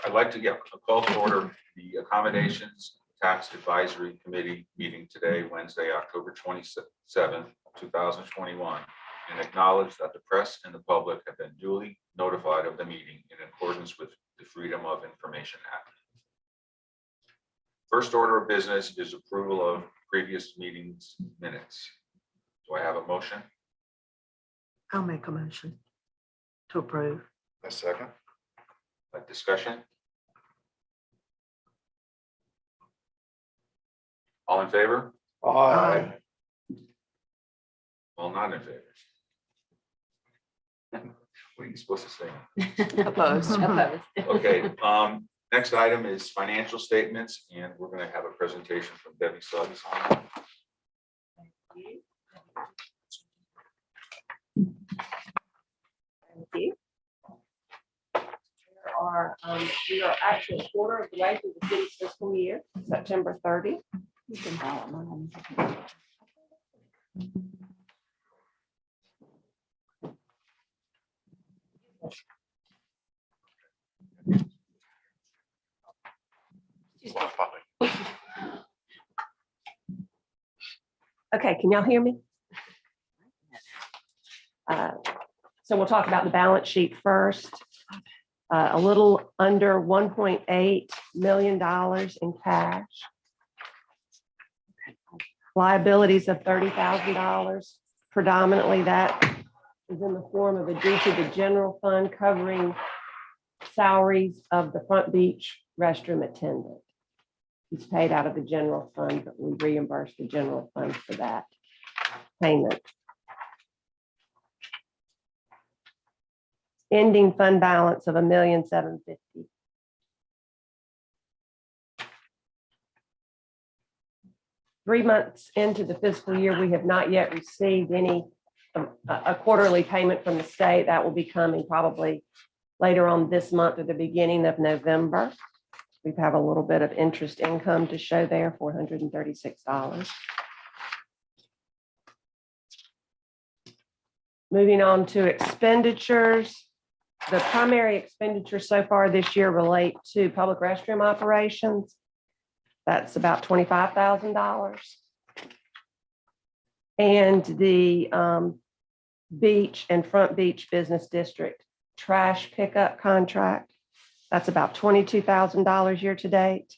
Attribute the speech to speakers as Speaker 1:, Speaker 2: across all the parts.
Speaker 1: I'd like to get a call to order the Accommodations Tax Advisory Committee meeting today, Wednesday, October 27th, 2021, and acknowledge that the press and the public have been duly notified of the meeting in accordance with the Freedom of Information Act. First order of business is approval of previous meetings minutes. Do I have a motion?
Speaker 2: I'll make a motion to approve.
Speaker 3: A second.
Speaker 1: A discussion? All in favor?
Speaker 3: Aye.
Speaker 1: All not in favor. What are you supposed to say?
Speaker 4: Opposed. Opposed.
Speaker 1: Okay, next item is financial statements, and we're going to have a presentation from Debbie Suggs on that.
Speaker 4: Thank you. We are actually a quarter of the way through the city's fiscal year, September 30. You can follow mine. Okay, can y'all hear me? So we'll talk about the balance sheet first. A little under $1.8 million in cash. Liabilities of $30,000. Predominantly that is in the form of a due to the general fund covering salaries of the Front Beach restroom attendant. He's paid out of the general fund, but we reimburse the general fund for that payment. Ending fund balance of $1,750,000. Three months into the fiscal year, we have not yet received any a quarterly payment from the state. That will be coming probably later on this month or the beginning of November. We have a little bit of interest income to show there, $436. Moving on to expenditures. The primary expenditures so far this year relate to public restroom operations. That's about $25,000. And the beach and Front Beach Business District trash pickup contract. That's about $22,000 year to date.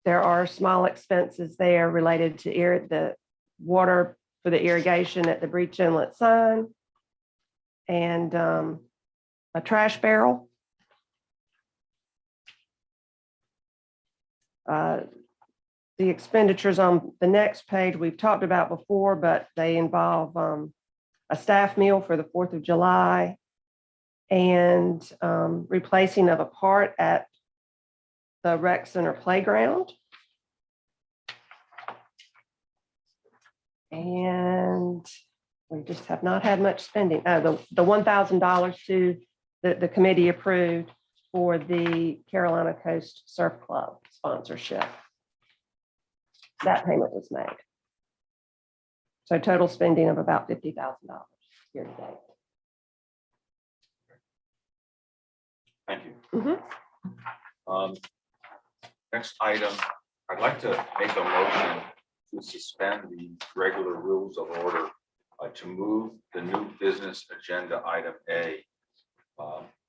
Speaker 4: There are small expenses there related to the water for the irrigation at the Breach Inlet sign and a trash barrel. The expenditures on the next page we've talked about before, but they involve a staff meal for the 4th of July and replacing of a part at the rec center playground. And we just have not had much spending. The $1,000 to the committee approved for the Carolina Coast Surf Club sponsorship. That payment was made. So total spending of about $50,000 year to date.
Speaker 1: Thank you. Next item, I'd like to make a motion to suspend the regular rules of order to move the new business agenda item A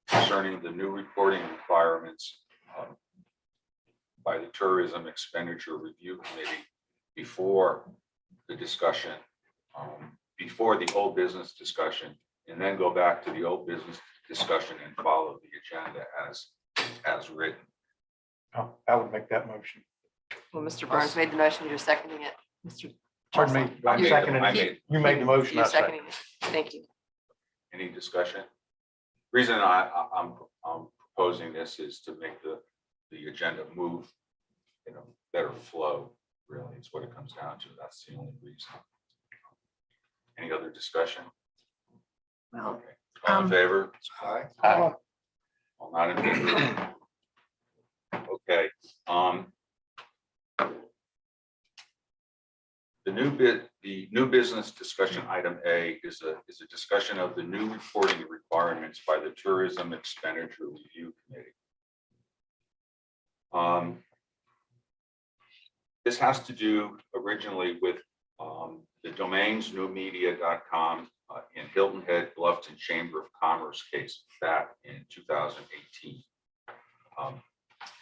Speaker 1: concerning the new reporting requirements by the Tourism Expenditure Review Committee before the discussion, before the old business discussion, and then go back to the old business discussion and follow the agenda as written.
Speaker 3: Oh, I would make that motion.
Speaker 4: Well, Mr. Burns made the motion, you're seconding it. Mr.
Speaker 3: Pardon me, I'm seconding
Speaker 1: I
Speaker 3: it.
Speaker 1: made-
Speaker 3: You made the motion.
Speaker 4: You're
Speaker 3: I second.
Speaker 4: seconding it. Thank you.
Speaker 1: Any discussion? Reason I'm proposing this is to make the agenda move, better flow. Really, it's what it comes down to. That's the only reason. Any other discussion?
Speaker 2: Well,
Speaker 1: Okay. All in favor?
Speaker 3: Aye.
Speaker 1: All not in favor? Okay. The new The new business discussion item A is a discussion of the new reporting requirements by the Tourism Expenditure Review Committee. This has to do originally with the domains newmedia.com in Hilton Head Bluffton Chamber of Commerce case back in 2018.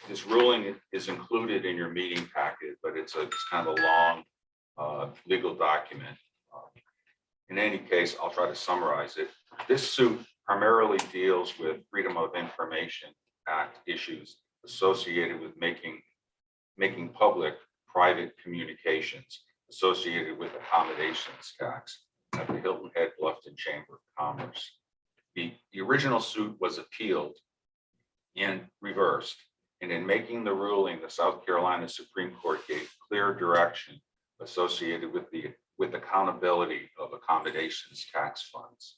Speaker 1: This ruling is included in your meeting packet, but it's kind of a long legal document. In any case, I'll try to summarize it. This suit primarily deals with Freedom of Information Act issues associated with making public private communications associated with accommodations tax at the Hilton Head Bluffton Chamber of Commerce. The original suit was appealed and reversed, and in making the ruling, the South Carolina Supreme Court gave clear direction associated with accountability of accommodations tax funds.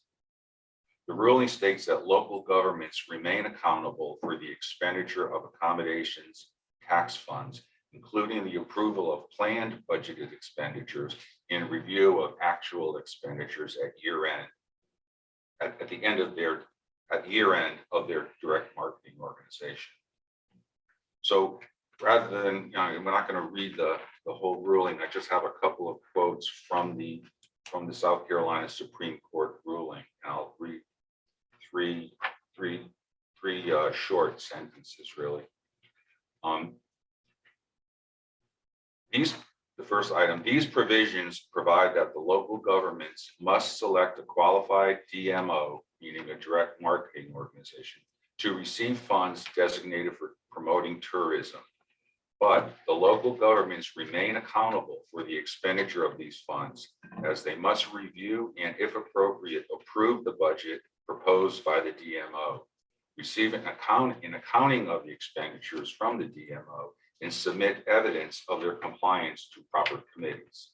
Speaker 1: The ruling states that local governments remain accountable for the expenditure of accommodations tax funds, including the approval of planned budgeted expenditures and review of actual expenditures at year end, at year end of their direct marketing organization. So rather than, we're not going to read the whole ruling. I just have a couple of quotes from the South Carolina Supreme Court ruling. And I'll read three short sentences, really. The first item, these provisions provide that the local governments must select a qualified DMO, meaning a direct marketing organization, to receive funds designated for promoting tourism. But the local governments remain accountable for the expenditure of these funds, as they must review and, if appropriate, approve the budget proposed by the DMO, receive an accounting of the expenditures from the DMO, and submit evidence of their compliance to proper committees.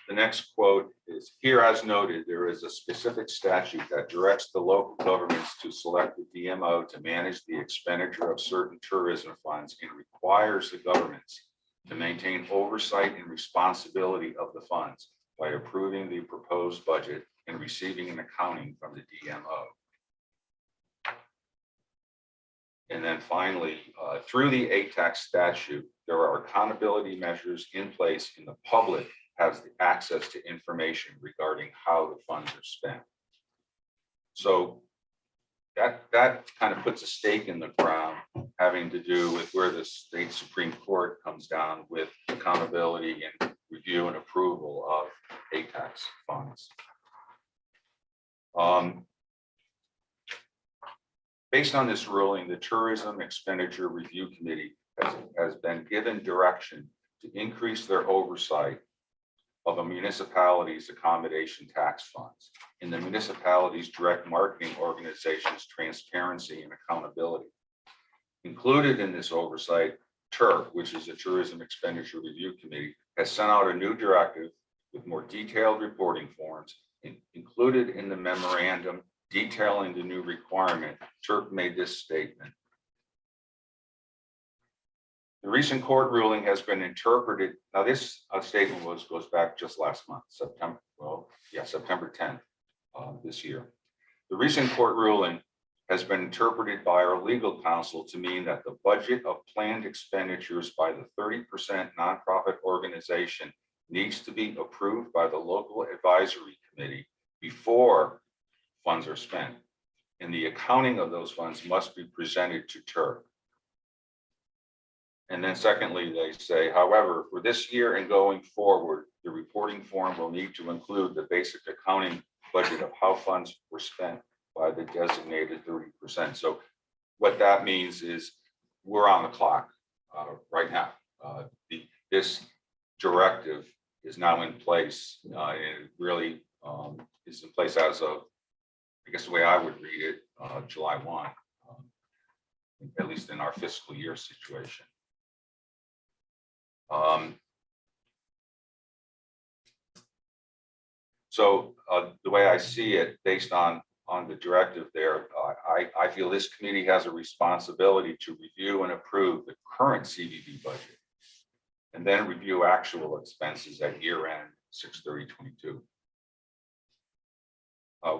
Speaker 1: The next quote is, here as noted, there is a specific statute that directs the local governments to select the DMO to manage the expenditure of certain tourism funds and requires the governments to maintain oversight and responsibility of the funds by approving the proposed budget and receiving an accounting from the DMO. And then finally, through the ATAX statute, there are accountability measures in place, and the public has the access to information regarding how the funds are spent. So that kind of puts a stake in the ground, having to do with where the state Supreme Court comes down with accountability and review and approval of ATAX funds. Based on this ruling, the Tourism Expenditure Review Committee has been given direction to increase their oversight of a municipality's accommodation tax funds in the municipality's direct marketing organization's transparency and accountability. Included in this oversight, TURC, which is the Tourism Expenditure Review Committee, has sent out a new directive with more detailed reporting forms. Included in the memorandum detailing the new requirement, TURC made this statement. The recent court ruling has been interpreted. Now, this statement goes back just last month, September 10th this year. The recent court ruling has been interpreted by our legal counsel to mean that the budget of planned expenditures by the 30% nonprofit organization needs to be approved by the local advisory committee before funds are spent, and the accounting of those funds must be presented to TURC. And then secondly, they say, however, for this year and going forward, the reporting form will need to include the basic accounting budget of how funds were spent by the designated 30%. So what that means is we're on the clock right now. This directive is now in place, and it really is in place as of, I guess the way I would read it, July 1, at least in our fiscal year situation. So the way I see it, based on the directive there, I feel this committee has a responsibility to review and approve the current CVB budget and then review actual expenses at year end 6/30/22.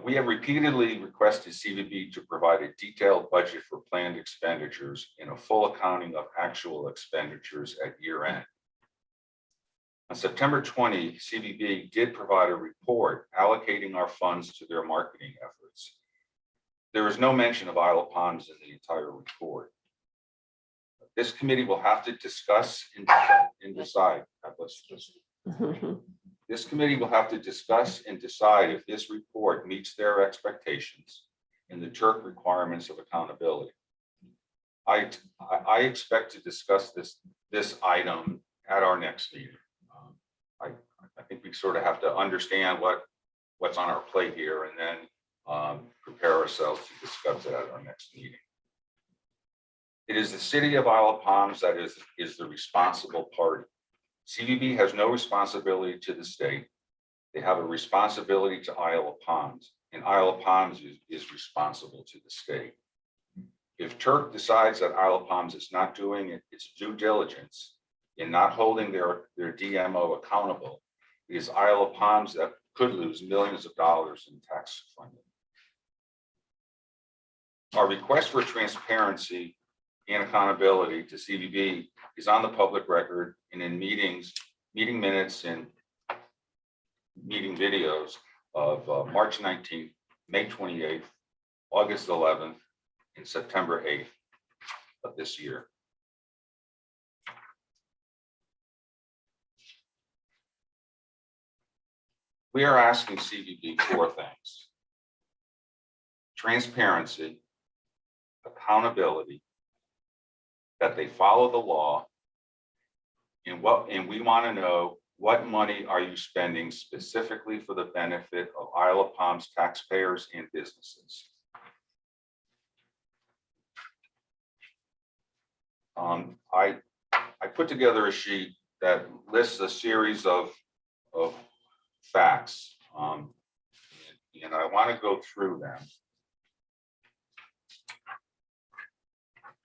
Speaker 1: We have repeatedly requested CVB to provide a detailed budget for planned expenditures and a full accounting of actual expenditures at year end. On September 20, CVB did provide a report allocating our funds to their marketing efforts. There is no mention of Isle of Palms in the entire report. This committee will have to discuss and decide. God bless you. This committee will have to discuss and decide if this report meets their expectations and the Turk requirements of accountability. I expect to discuss this item at our next meeting. I think we sort of have to understand what's on our plate here and then prepare ourselves to discuss it at our next meeting. It is the city of Isle of Palms that is the responsible party. CVB has no responsibility to the state. They have a responsibility to Isle of Palms, and Isle of Palms is responsible to the state. If Turk decides that Isle of Palms is not doing its due diligence in not holding their DMO accountable, it is Isle of Palms that could lose millions of dollars in tax funding. Our request for transparency and accountability to CVB is on the public record and in meeting minutes and meeting videos of March 19th, May 28th, August 11th, and September 8th of this year. We are asking CVB 4 things: transparency, accountability, that they follow the law, and we want to know what money are you spending specifically for the benefit of Isle of Palms taxpayers and businesses. I put together a sheet that lists a series of facts, and I want to go through them.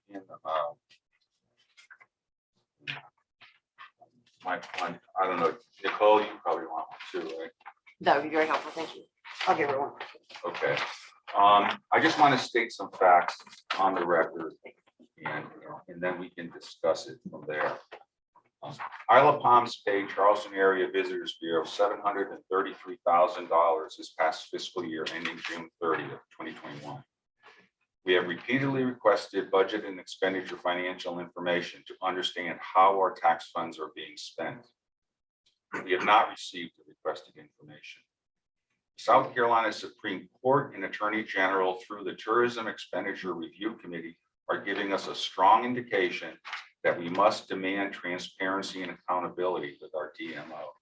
Speaker 1: And, I don't know, Nicole, you probably want one too, right?
Speaker 5: That would be very helpful. Thank you. I'll give her one.
Speaker 1: Okay. I just want to state some facts on the record, and then we can discuss it from there. Isle of Palms paid Charleston Area Visitors Bureau $733,000 this past fiscal year ending June 30th, 2021. We have repeatedly requested budget and expenditure financial information to understand how our tax funds are being spent. We have not received the requested information. South Carolina Supreme Court and Attorney General through the Tourism Expenditure Review Committee are giving us a strong indication that we must demand transparency and accountability with our DMO.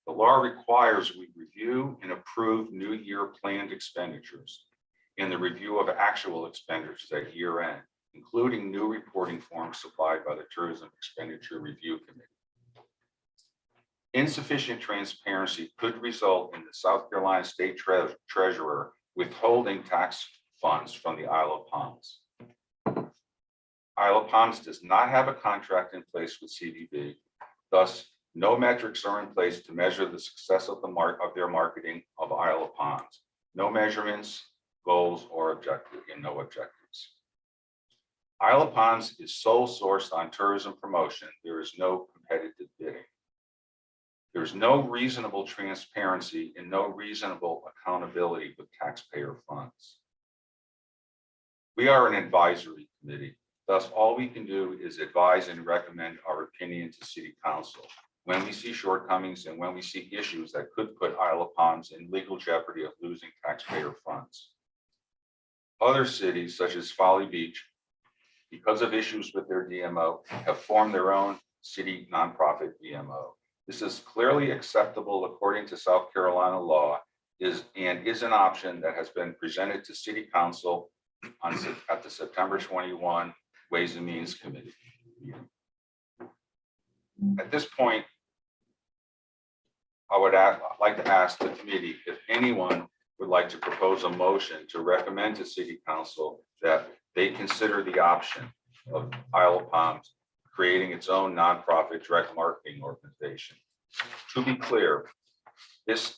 Speaker 1: The law requires we review and approve new year planned expenditures and the review of actual expenditures at year end, including new reporting forms supplied by the Tourism Expenditure Review Committee. Insufficient transparency could result in the South Carolina State Treasurer withholding tax funds from the Isle of Palms. Isle of Palms does not have a contract in place with CVB, thus no metrics are in place to measure the success of their marketing of Isle of Palms. No measurements, goals, or no objectives. Isle of Palms is sole sourced on tourism promotion. There is no competitive bidding. There is no reasonable transparency and no reasonable accountability with taxpayer funds. We are an advisory committee. Thus, all we can do is advise and recommend our opinion to City Council when we see shortcomings and when we see issues that could put Isle of Palms in legal jeopardy of losing taxpayer funds. Other cities, such as Folly Beach, because of issues with their DMO, have formed their own city nonprofit DMO. This is clearly acceptable according to South Carolina law and is an option that has been presented to City Council at the September 21 Ways and Means Committee meeting. At this point, I would like to ask the committee if anyone would like to propose a motion to recommend to City Council that they consider the option of Isle of Palms creating its own nonprofit direct marketing organization. To be clear, this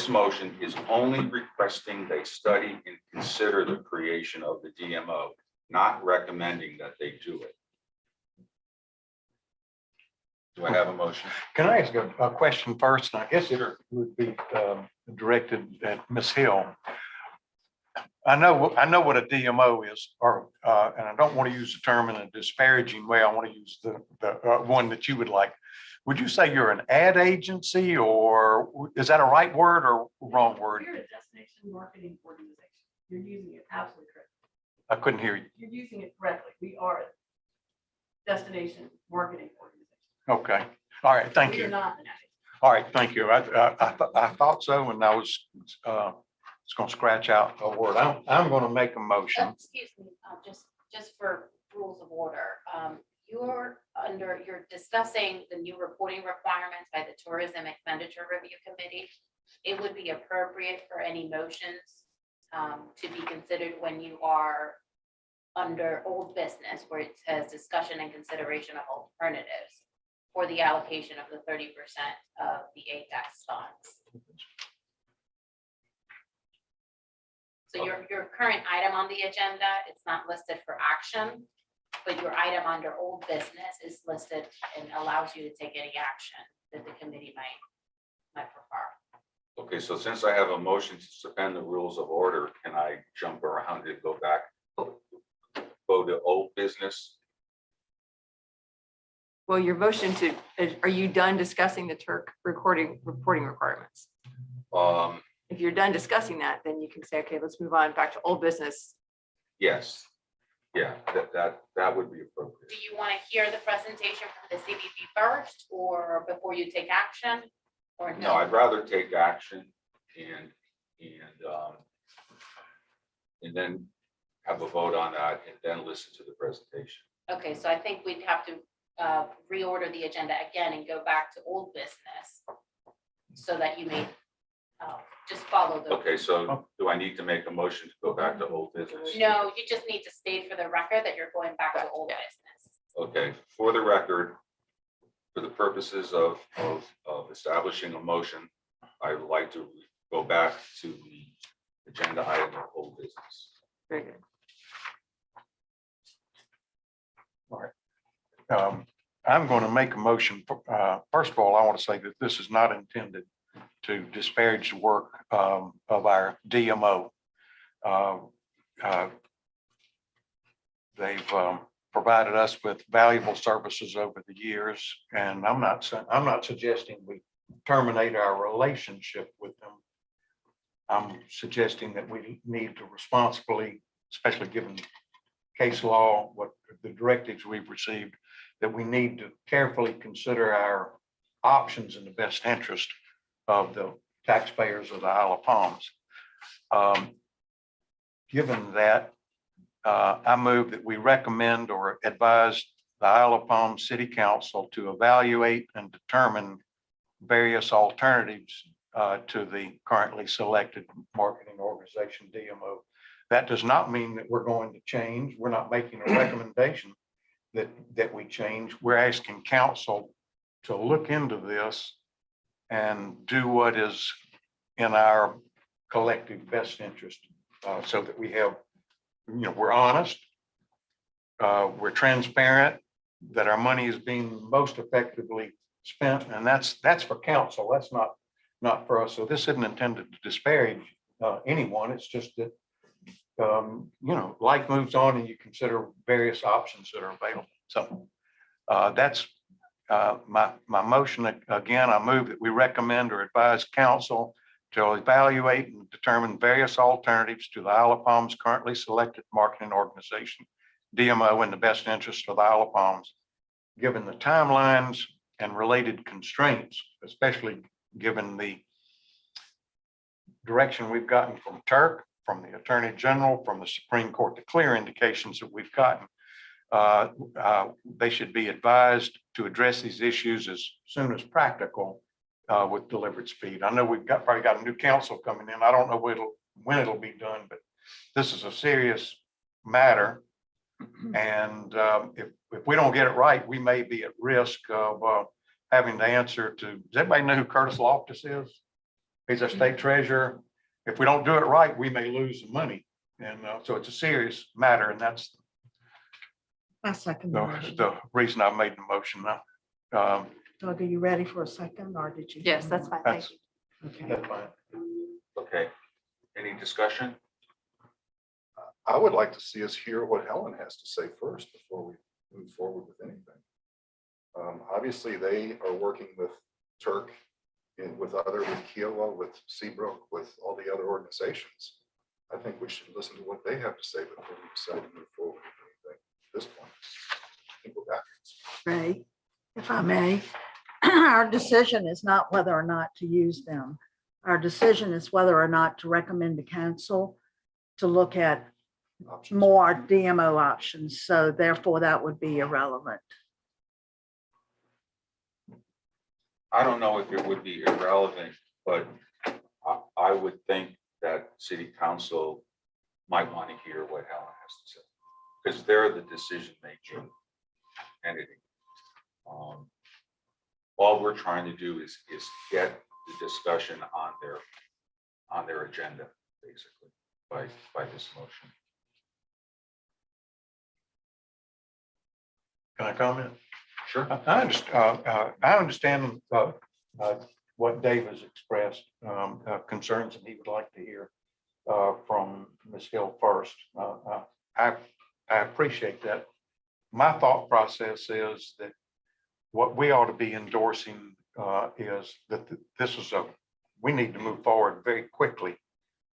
Speaker 1: motion is only requesting they study and consider the creation of the DMO, not recommending that they do it. Do I have a motion?
Speaker 3: Can I ask a question first? And I guess it would be directed at Ms. Hill. I know what a DMO is, or and I don't want to use the term in a disparaging way. I want to use the one that you would like. Would you say you're an ad agency, or is that a right word or wrong word?
Speaker 6: You're a destination marketing organization. You're using it absolutely correct.
Speaker 3: I couldn't hear you.
Speaker 6: You're using it correctly. We are a destination marketing organization.
Speaker 3: Okay. All right. Thank
Speaker 6: We are
Speaker 3: you.
Speaker 6: not an ad agency.
Speaker 3: All right. Thank you. I thought so, and I was going to scratch out a word. I'm going to make a motion.
Speaker 7: Excuse me, just for rules of order. You're discussing the new reporting requirements by the Tourism Expenditure Review Committee. It would be appropriate for any motions to be considered when you are under old business, where it says discussion and consideration of alternatives for the allocation of the 30% of the ATAX funds. So your current item on the agenda, it's not listed for action, but your item under old business is listed and allows you to take any action that the committee might prefer.
Speaker 1: Okay, so since I have a motion to suspend the rules of order, can I jump around and go back? Go to old business?
Speaker 5: Well, your motion are you done discussing the Turk reporting requirements? If you're done discussing that, then you can say, okay, let's move on back to old business.
Speaker 1: Yes. Yeah, that would be appropriate.
Speaker 7: Do you want to hear the presentation from the CBP first or before you take action? Or
Speaker 1: No, I'd rather take action and then have a vote on that and then listen to the presentation.
Speaker 7: Okay, so I think we'd have to reorder the agenda again and go back to old business so that you may just follow the.
Speaker 1: Okay, so do I need to make a motion to go back to old business?
Speaker 7: No, you just need to state for the record that you're going back to old business.
Speaker 1: Okay, for the record, for the purposes of establishing a motion, I would like to go back to the agenda item of old business.
Speaker 5: Very good.
Speaker 3: I'm going to make a motion. First of all, I want to say that this is not intended to disparage the work of our DMO. They've provided us with valuable services over the years, and I'm not suggesting we terminate our relationship with them. I'm suggesting that we need to responsibly, especially given case law, what the directives we've received, that we need to carefully consider our options in the best interest of the taxpayers of the Isle of Palms. Given that, I move that we recommend or advise the Isle of Palms City Council to evaluate and determine various alternatives to the currently selected marketing organization DMO. That does not mean that we're going to change. We're not making a recommendation that we change. We're asking council to look into this and do what is in our collective best interest, so that we have, we're honest, we're transparent, that our money is being most effectively spent, and that's for council. That's not for us. So this isn't intended to disparage anyone. It's just that life moves on and you consider various options that are available. So that's my motion. Again, I move that we recommend or advise council to evaluate and determine various alternatives to the Isle of Palms currently selected marketing organization, DMO, in the best interest of the Isle of Palms, given the timelines and related constraints, especially given the direction we've gotten from Turk, from the Attorney General, from the Supreme Court, the clear indications that we've gotten. They should be advised to address these issues as soon as practical with deliberate speed. I know we've probably got a new council coming in. I don't know when it'll be done, but this is a serious matter. And if we don't get it right, we may be at risk of having to answer to, does everybody know who Curtis Loftus is? He's our state treasurer. If we don't do it right, we may lose the money. And so it's a serious matter, and that's
Speaker 2: I second the motion.
Speaker 3: the reason I made the motion now.
Speaker 2: Doug, are you ready for a second or did you?
Speaker 5: Yes, that's fine. Thank
Speaker 3: That's,
Speaker 5: you.
Speaker 2: Okay.
Speaker 3: that's fine.
Speaker 1: Okay, any discussion?
Speaker 8: I would like to see us hear what Helen has to say first before we move forward with anything. Obviously, they are working with Turk and with Kiowa, with Seabrook, with all the other organizations. I think we should listen to what they have to say before we decide to move forward with anything at this point. I think we're backwards.
Speaker 2: Ray, if I may, our decision is not whether or not to use them. Our decision is whether or not to recommend to council to look at
Speaker 8: Options.
Speaker 2: more DMO options. So therefore, that would be irrelevant.
Speaker 1: I don't know if it would be irrelevant, but I would think that city council might want to hear what Helen has to say, because they're the decision-making entity. All we're trying to do is get the discussion on their agenda, basically, by this motion.
Speaker 3: Can I comment?
Speaker 1: Sure.
Speaker 3: I understand what Dave has expressed, concerns that he would like to hear from Ms. Hill first. I appreciate that. My thought process is that what we ought to be endorsing is that we need to move forward very quickly,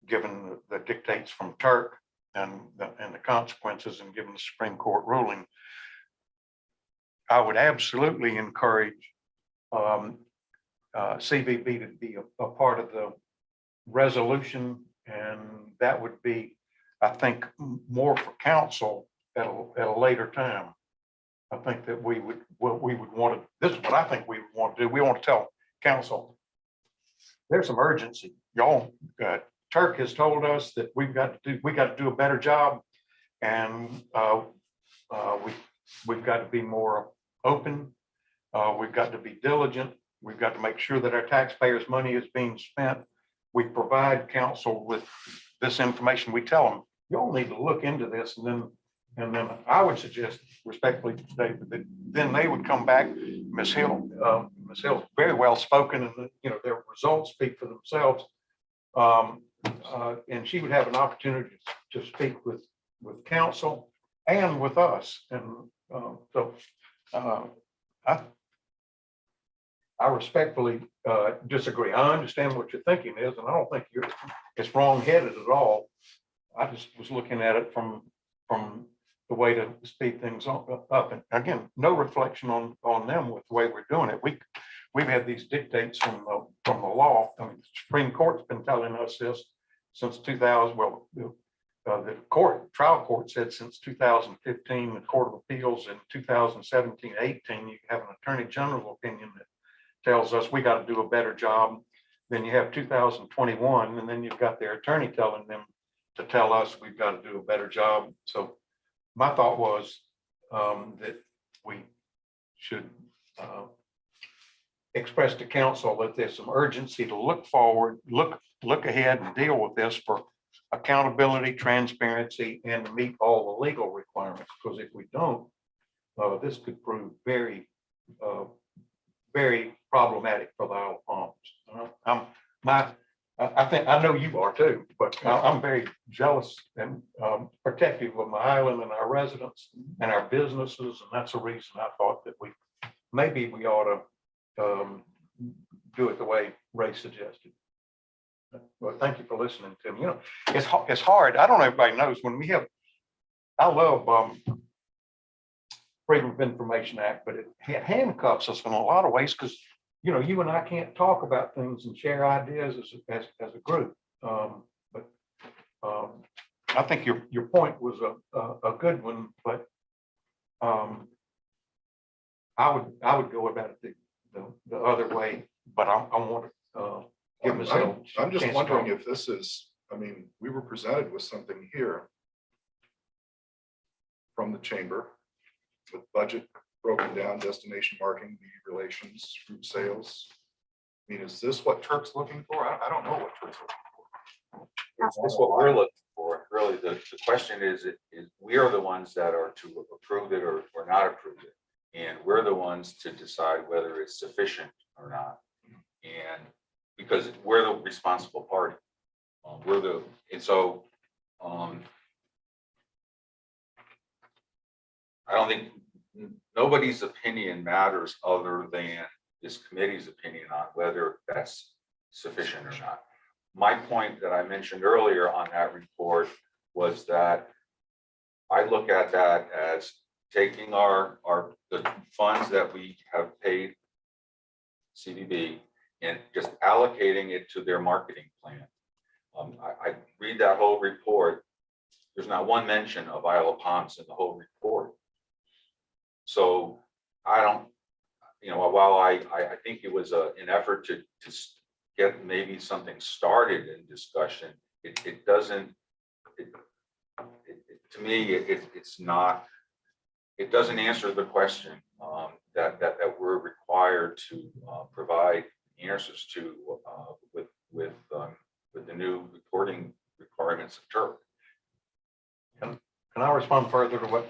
Speaker 3: given the dictates from Turk and the consequences, and given the Supreme Court ruling. I would absolutely encourage CVB to be a part of the resolution, and that would be, I think, more for council at a later time. I think that we would want to, this is what I think we would want to do. We want to tell council, there's some urgency. Y'all, Turk has told us that we got to do a better job, and we've got to be more open. We've got to be diligent. We've got to make sure that our taxpayers' money is being spent. We provide council with this information. We tell them, y'all need to look into this, and then I would suggest respectfully, David, that then they would come back. Ms. Hill, very well spoken, and their results speak for themselves. And she would have an opportunity to speak with council and with us, and so. I respectfully disagree. I understand what your thinking is, and I don't think it's wrong-headed at all. I just was looking at it from the way to speed things up. And again, no reflection on them with the way we're doing it. We've had these dictates from the law. I mean, the Supreme Court's been telling us this since 2000. Well, the trial court said since 2015, the Court of Appeals in 2017, 18, you have an attorney general opinion that tells us we got to do a better job. Then you have 2021, and then you've got their attorney telling them to tell us we've got to do a better job. So my thought was that we should express to council that there's some urgency to look forward, look ahead and deal with this for accountability, transparency, and to meet all the legal requirements. Because if we don't, this could prove very, very problematic for the Isle of Palms. I know you are too, but I'm very jealous and protective of my island and our residents and our businesses, and that's the reason I thought that we ought to do it the way Ray suggested. Well, thank you for listening to me. It's hard. I don't know if everybody knows when we have, I love Freedom of Information Act, but it handcuffs us in a lot of ways because, you and I can't talk about things and share ideas as a group. But I think your point was a good one, but I would go about it the other way, but I want to give myself.
Speaker 8: I'm just wondering if this is, we were presented with something here from the chamber with budget broken down, destination marketing, media relations, fruit sales. I mean, is this what Turk's looking for? I don't know what Turk's looking for.
Speaker 1: That's what we're looking for. Really, the question is we are the ones that are to approve it or not approve it. And we're the ones to decide whether it's sufficient or not. And because we're the responsible party. I don't think nobody's opinion matters other than this committee's opinion on whether that's sufficient or not. My point that I mentioned earlier on that report was that I look at that as taking the funds that we have paid CVB and just allocating it to their marketing plan. I read that whole report. There's not one mention of Isle of Palms in the whole report. So I don't, while I think it was an effort to get maybe something started in discussion, it doesn't, to me, it's not, it doesn't answer the question that we're required to provide answers to with the new reporting requirements of Turk.
Speaker 3: Can I respond further to what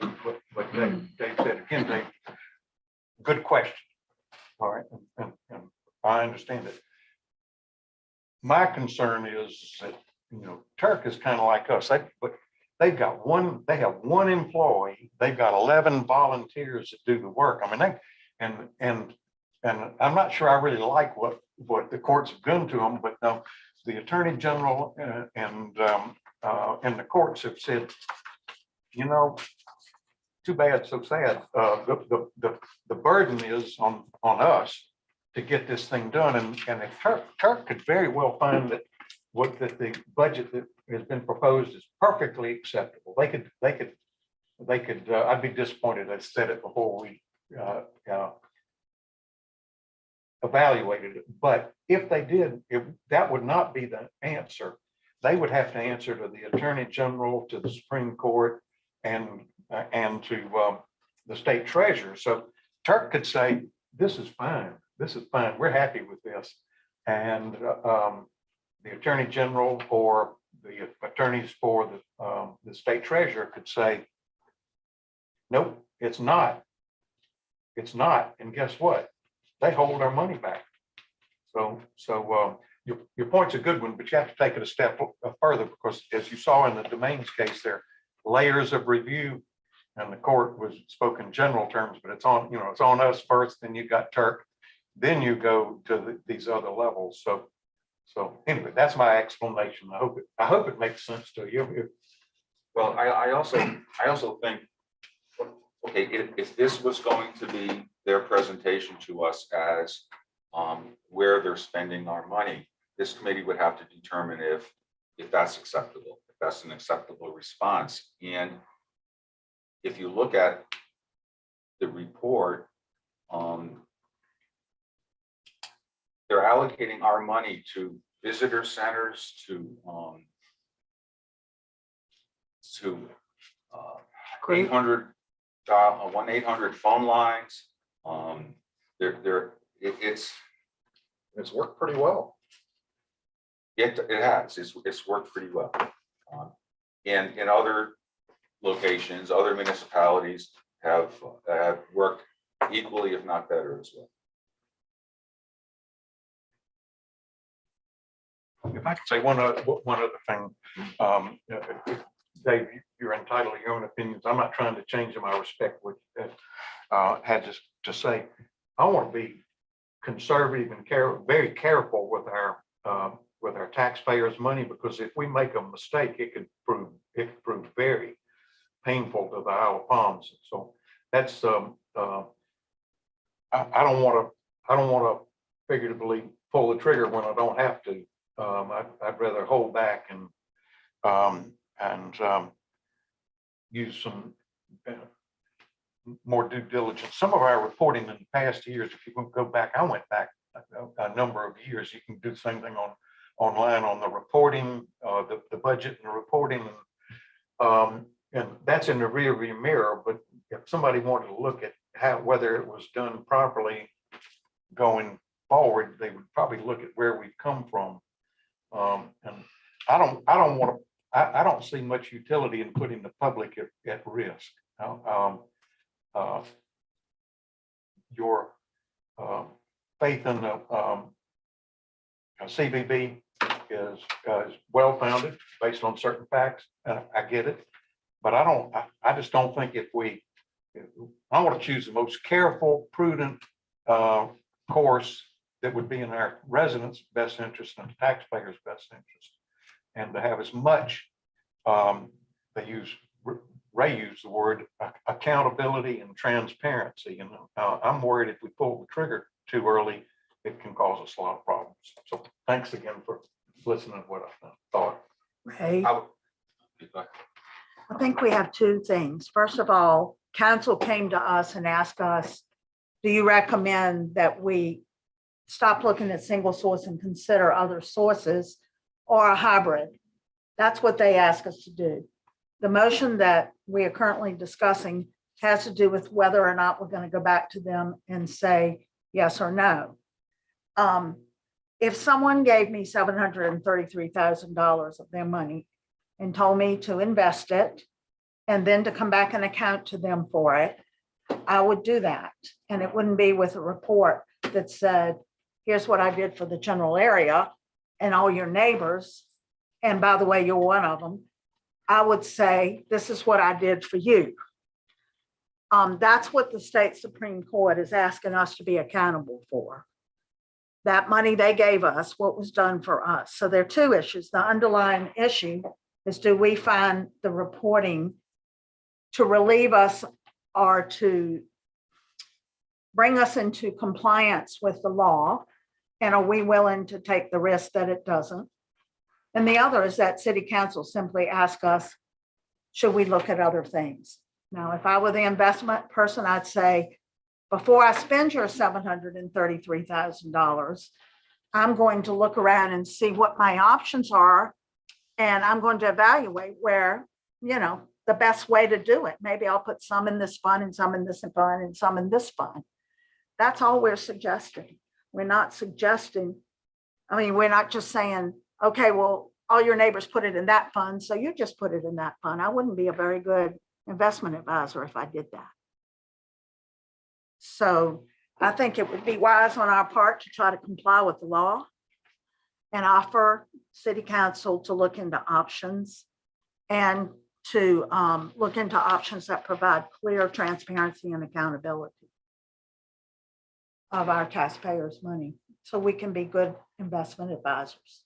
Speaker 3: Dave said? Again, Dave, good question. All right, and I understand it. My concern is that, Turk is kind of like us. They have one employee, they've got 11 volunteers that do the work. I mean, and I'm not sure I really like what the courts have done to them, but the Attorney General and the courts have said, too bad, so sad. The burden is on us to get this thing done, and if Turk could very well find that the budget that has been proposed is perfectly acceptable. They could. I'd be disappointed. I said it before we evaluated it, but if they did, that would not be the answer. They would have to answer to the Attorney General, to the Supreme Court, and to the state treasurer. So Turk could say, this is fine. This is fine. We're happy with this. And the Attorney General or the attorneys for the state treasurer could say, nope, it's not. It's not. And guess what? They hold our money back. So your point's a good one, but you have to take it a step further, because as you saw in the domains case, there are layers of review, and the court was spoken in general terms, but it's on, it's on us first, then you got Turk, then you go to these other levels. So anyway, that's my explanation. I hope it makes sense to you.
Speaker 1: Well, I also think, okay, if this was going to be their presentation to us as where they're spending our money, this committee would have to determine if that's acceptable, if that's an acceptable response. And if you look at the report, they're allocating our money to visitor centers, to 800 1-800 phone lines.
Speaker 8: It's worked pretty well.
Speaker 1: It has. It's worked pretty well. And in other locations, other municipalities have worked equally, if not better, as well.
Speaker 3: If I could say one other thing, Dave, you're entitled to your own opinions. I'm not trying to change them. I respect what you had to say. I want to be conservative and very careful with our taxpayers' money, because if we make a mistake, it could prove very painful to the Isle of Palms. So that's I don't want to figuratively pull the trigger when I don't have to. I'd rather hold back and use some more due diligence. Some of our reporting in the past years, if you go back, I went back a number of years. You can do the same thing online on the reporting, the budget and the reporting. And that's in the rear view mirror, but if somebody wanted to look at whether it was done properly going forward, they would probably look at where we've come from. And I don't see much utility in putting the public at risk. Your faith in the CBB is well-founded based on certain facts, and I get it. But I just don't think I want to choose the most careful, prudent course that would be in our residents' best interest and the taxpayers' best interest. And to have as much, Ray used the word accountability and transparency. And I'm worried if we pull the trigger too early, it can cause us a lot of problems. So thanks again for listening to what I thought.
Speaker 2: Ray,
Speaker 1: I would-
Speaker 2: I think we have two things. First of all, council came to us and asked us, do you recommend that we stop looking at single source and consider other sources or a hybrid? That's what they asked us to do. The motion that we are currently discussing has to do with whether or not we're going to go back to them and say yes or no. If someone gave me $733,000 of their money and told me to invest it and then to come back and account to them for it, I would do that. And it wouldn't be with a report that said, here's what I did for the general area and all your neighbors. And by the way, you're one of them. I would say, this is what I did for you. That's what the state Supreme Court is asking us to be accountable for. That money they gave us, what was done for us. So there are two issues. The underlying issue is, do we find the reporting to relieve us or to bring us into compliance with the law? And are we willing to take the risk that it doesn't? And the other is that city council simply ask us, should we look at other things? Now, if I were the investment person, I'd say, before I spend your $733,000, I'm going to look around and see what my options are. And I'm going to evaluate where, the best way to do it. Maybe I'll put some in this fund and some in this fund and some in this fund. That's all we're suggesting. We're not suggesting, we're not just saying, okay, well, all your neighbors put it in that fund, so you just put it in that fund. I wouldn't be a very good investment advisor if I did that. So I think it would be wise on our part to try to comply with the law and offer city council to look into options and to look into options that provide clear transparency and accountability of our taxpayers' money, so we can be good investment advisors.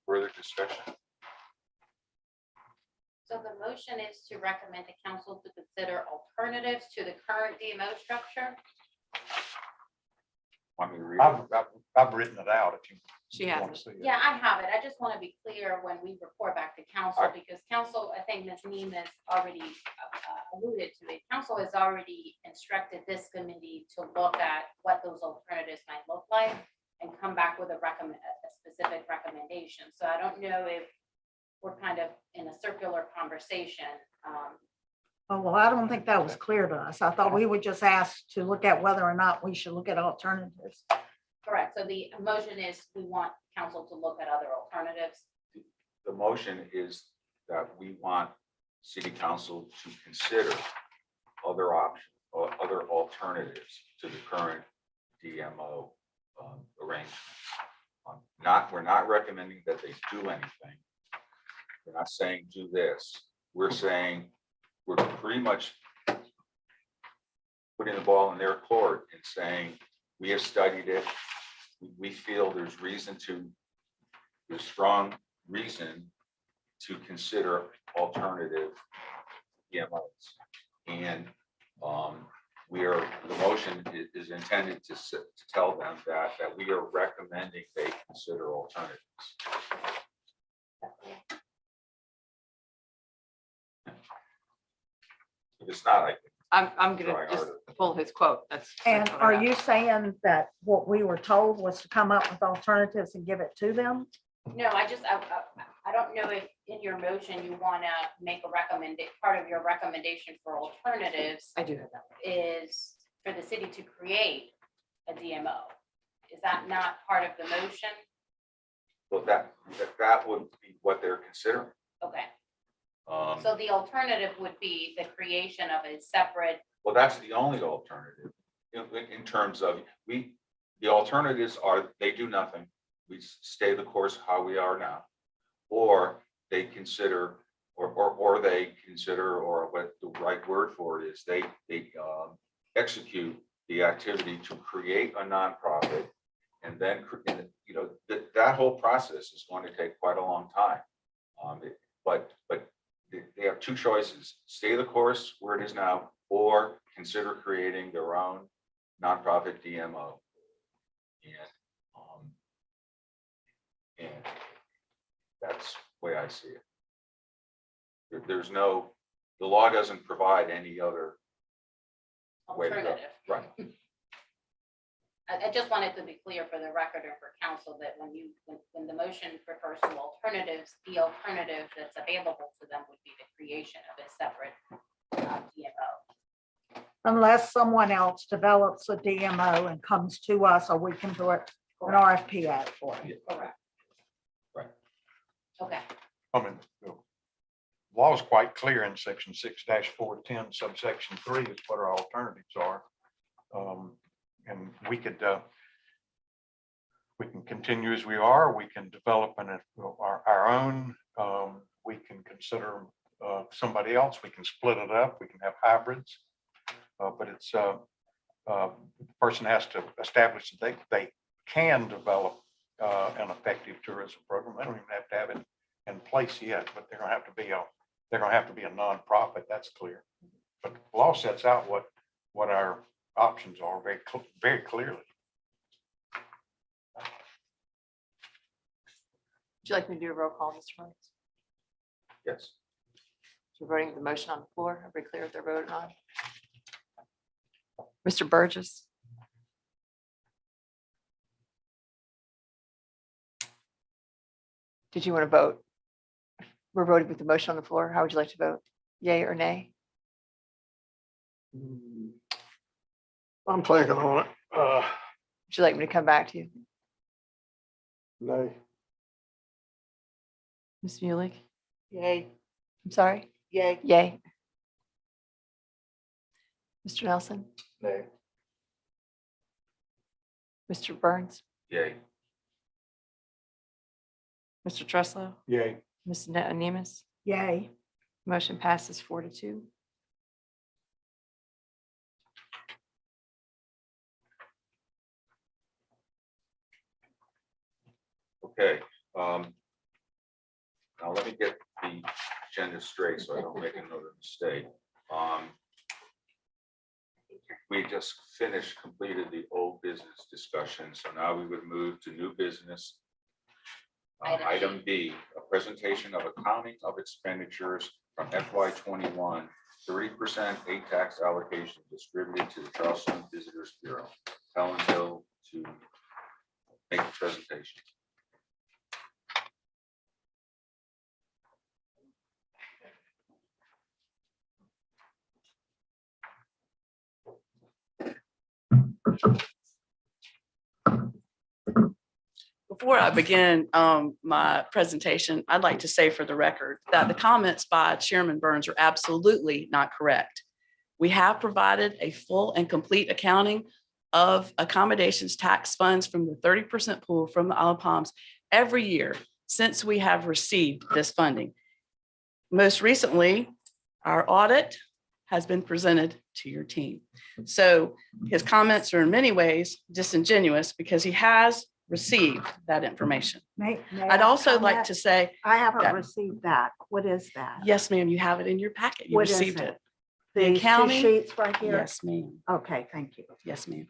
Speaker 1: Further discussion?
Speaker 7: So the motion is to recommend the council to consider alternatives to the current DMO structure.
Speaker 1: Want me to read it?
Speaker 3: I've written it out if you
Speaker 5: She has
Speaker 3: want
Speaker 5: it.
Speaker 3: to see it.
Speaker 7: Yeah, I have it. I just want to be clear when we report back to council, because council, I think Ms. Neiman's already alluded to it. Council has already instructed this committee to look at what those alternatives might look like and come back with a specific recommendation. So I don't know if we're kind of in a circular conversation.
Speaker 2: Oh, well, I don't think that was clear to us. I thought we were just asked to look at whether or not we should look at alternatives.
Speaker 7: Correct. So the motion is we want council to look at other alternatives.
Speaker 1: The motion is that we want city council to consider other options or other alternatives to the current DMO arrangements. We're not recommending that they do anything. We're not saying do this. We're saying we're pretty much putting the ball in their court and saying, we have studied it. We feel there's strong reason to consider alternative DMOs. And the motion is intended to tell them that we are recommending they consider alternatives. If it's not,
Speaker 5: I'm gonna
Speaker 1: Try
Speaker 5: just
Speaker 1: harder.
Speaker 5: pull his quote. That's.
Speaker 2: And
Speaker 5: what I
Speaker 2: are
Speaker 5: got.
Speaker 2: you saying that what we were told was to come up with alternatives and give it to them?
Speaker 7: No, I don't know if in your motion you want to make a part of your recommendation for alternatives
Speaker 5: I do have that.
Speaker 7: is for the city to create a DMO. Is that not part of the motion?
Speaker 1: Well, that would be what they're considering.
Speaker 7: Okay,
Speaker 1: Um,
Speaker 7: so the alternative would be the creation of a separate,
Speaker 1: Well, that's the only alternative in terms of the alternatives are they do nothing. We stay the course how we are now. Or they consider, or what the right word for it is, they execute the activity to create a nonprofit. And then, that whole process is going to take quite a long time. But they have two choices: stay the course where it is now, or consider creating their own nonprofit DMO. And that's the way I see it. The law doesn't provide any other way to go.
Speaker 7: alternative.
Speaker 1: Right.
Speaker 7: I just wanted to be clear for the record and for council that when the motion refers to alternatives, the alternative that's available to them would be the creation of a separate DMO.
Speaker 2: Unless someone else develops a DMO and comes to us, or we can do it an RFP ad for it.
Speaker 7: Correct.
Speaker 1: Right.
Speaker 7: Okay,
Speaker 3: I mean, the law is quite clear in section 6-410 subsection 3 is what our alternatives are. And we can continue as we are. We can develop our own. We can consider somebody else. We can split it up. We can have hybrids. But it's the person has to establish that they can develop an effective tourism program. They don't even have to have it in place yet, but they're going to have to be a nonprofit. That's clear. But the law sets out what our options are very clearly.
Speaker 5: Would you like me to do a roll call, Mr. Williams?
Speaker 1: Yes.
Speaker 5: We're voting the motion on the floor. Are we clear if they're voting on? Mr. Burgess? Did you want to vote? We're voting with the motion on the floor. How would you like to vote? Yay or nay?
Speaker 9: I'm thinking on it.
Speaker 5: Would you like me to come back to you?
Speaker 9: Nay.
Speaker 5: Ms. Muley?
Speaker 2: Yay,
Speaker 5: I'm sorry?
Speaker 2: yay.
Speaker 5: Yay. Mr. Nelson?
Speaker 8: Nay.
Speaker 5: Mr. Burns?
Speaker 1: Yay.
Speaker 5: Mr. Truslow?
Speaker 3: Yay.
Speaker 5: Ms. Nemus?
Speaker 2: Yay.
Speaker 5: Motion passes 4-2.
Speaker 1: Okay. Now let me get the agenda straight so I don't make another mistake. We just completed the old business discussion, so now we would move to new business. Item B, a presentation of accounting of expenditures from FY21, 30% ATAX allocation distributed to the Charleston Visitors Bureau. Helen Hill to make the presentation.
Speaker 6: Before I begin my presentation, I'd like to say for the record that the comments by Chairman Burns are absolutely not correct. We have provided a full and complete accounting of accommodations tax funds from the 30% pool from the Isle of Palms every year since we have received this funding. Most recently, our audit has been presented to your team. So his comments are in many ways disingenuous because he has received that information.
Speaker 2: May
Speaker 6: I'd
Speaker 2: I
Speaker 6: also like
Speaker 2: comment?
Speaker 6: to say,
Speaker 2: I haven't
Speaker 6: Yeah.
Speaker 2: received that. What is that?
Speaker 6: yes, ma'am, you have it in your packet. You
Speaker 2: What is
Speaker 6: received
Speaker 2: it?
Speaker 6: it. The
Speaker 2: These two
Speaker 6: accounting?
Speaker 2: sheets right here?
Speaker 6: Yes, ma'am.
Speaker 2: Okay, thank you.
Speaker 6: Yes, ma'am.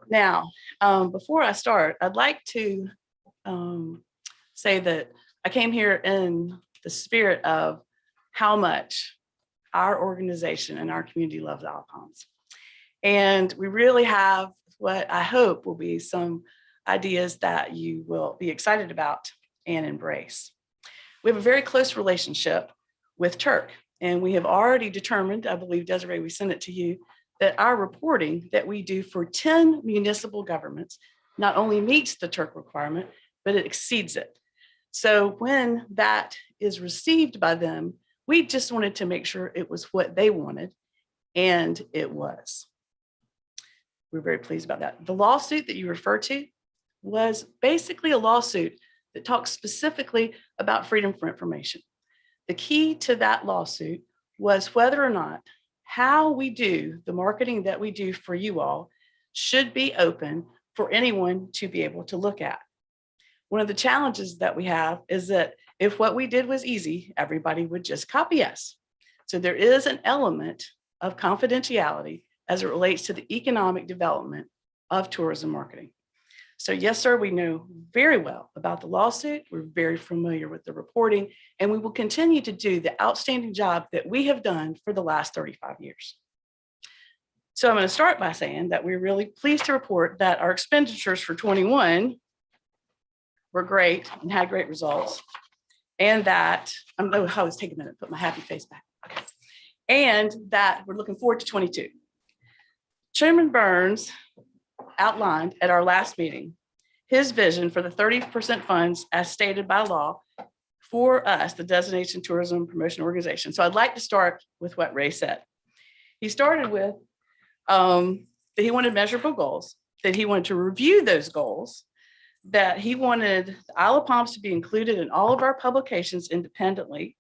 Speaker 6: Now, before I start, I'd like to say that I came here in the spirit of how much our organization and our community loves Isle of Palms. And we really have what I hope will be some ideas that you will be excited about and embrace. We have a very close relationship with Turk, and we have already determined, I believe, Desiree, we sent it to you, that our reporting that we do for 10 municipal governments not only meets the Turk requirement, but it exceeds it. So when that is received by them, we just wanted to make sure it was what they wanted, and it was. We're very pleased about that. The lawsuit that you refer to was basically a lawsuit that talks specifically about freedom for information. The key to that lawsuit was whether or not how we do the marketing that we do for you all should be open for anyone to be able to look at. One of the challenges that we have is that if what we did was easy, everybody would just copy us. So there is an element of confidentiality as it relates to the economic development of tourism marketing. So yes, sir, we know very well about the lawsuit. We're very familiar with the reporting, and we will continue to do the outstanding job that we have done for the last 35 years. So I'm going to start by saying that we're really pleased to report that our expenditures for 21 were great and had great results. And that, I was take a minute, put my happy face back. Okay. And that we're looking forward to 22. Chairman Burns outlined at our last meeting his vision for the 30% funds as stated by law for us, the Destination Tourism Promotion Organization. So I'd like to start with what Ray said. He started with that he wanted measurable goals, that he wanted to review those goals, that he wanted the Isle of Palms to be included in all of our publications independently,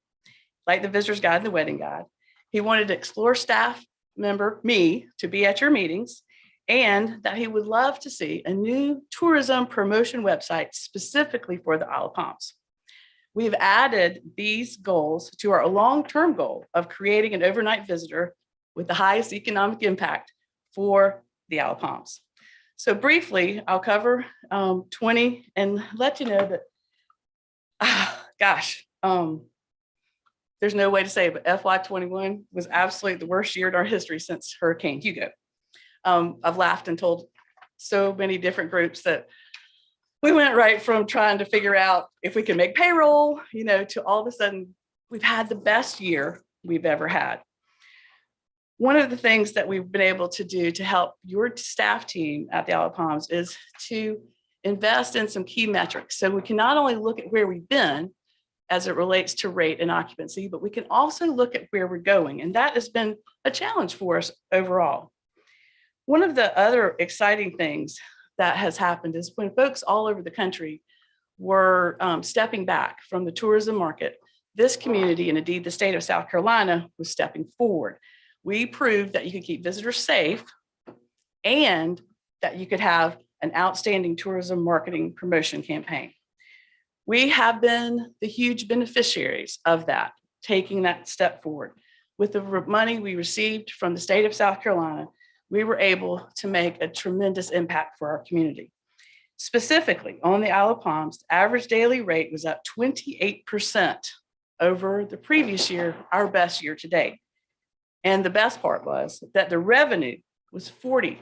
Speaker 6: like the Visitor's Guide and the Wedding Guide. He wanted to explore staff member, me, to be at your meetings, and that he would love to see a new tourism promotion website specifically for the Isle of Palms. We've added these goals to our long-term goal of creating an overnight visitor with the highest economic impact for the Isle of Palms. So briefly, I'll cover 20 and let you know that, there's no way to say it, but FY21 was absolutely the worst year in our history since Hurricane Hugo. I've laughed and told so many different groups that we went right from trying to figure out if we can make payroll, to all of a sudden we've had the best year we've ever had. One of the things that we've been able to do to help your staff team at the Isle of Palms is to invest in some key metrics. So we can not only look at where we've been as it relates to rate and occupancy, but we can also look at where we're going. And that has been a challenge for us overall. One of the other exciting things that has happened is when folks all over the country were stepping back from the tourism market, this community, and indeed the state of South Carolina, was stepping forward. We proved that you could keep visitors safe and that you could have an outstanding tourism marketing promotion campaign. We have been the huge beneficiaries of that, taking that step forward. With the money we received from the state of South Carolina, we were able to make a tremendous impact for our community. Specifically, on the Isle of Palms, the average daily rate was up 28% over the previous year, our best year to date. And the best part was that the revenue was 40%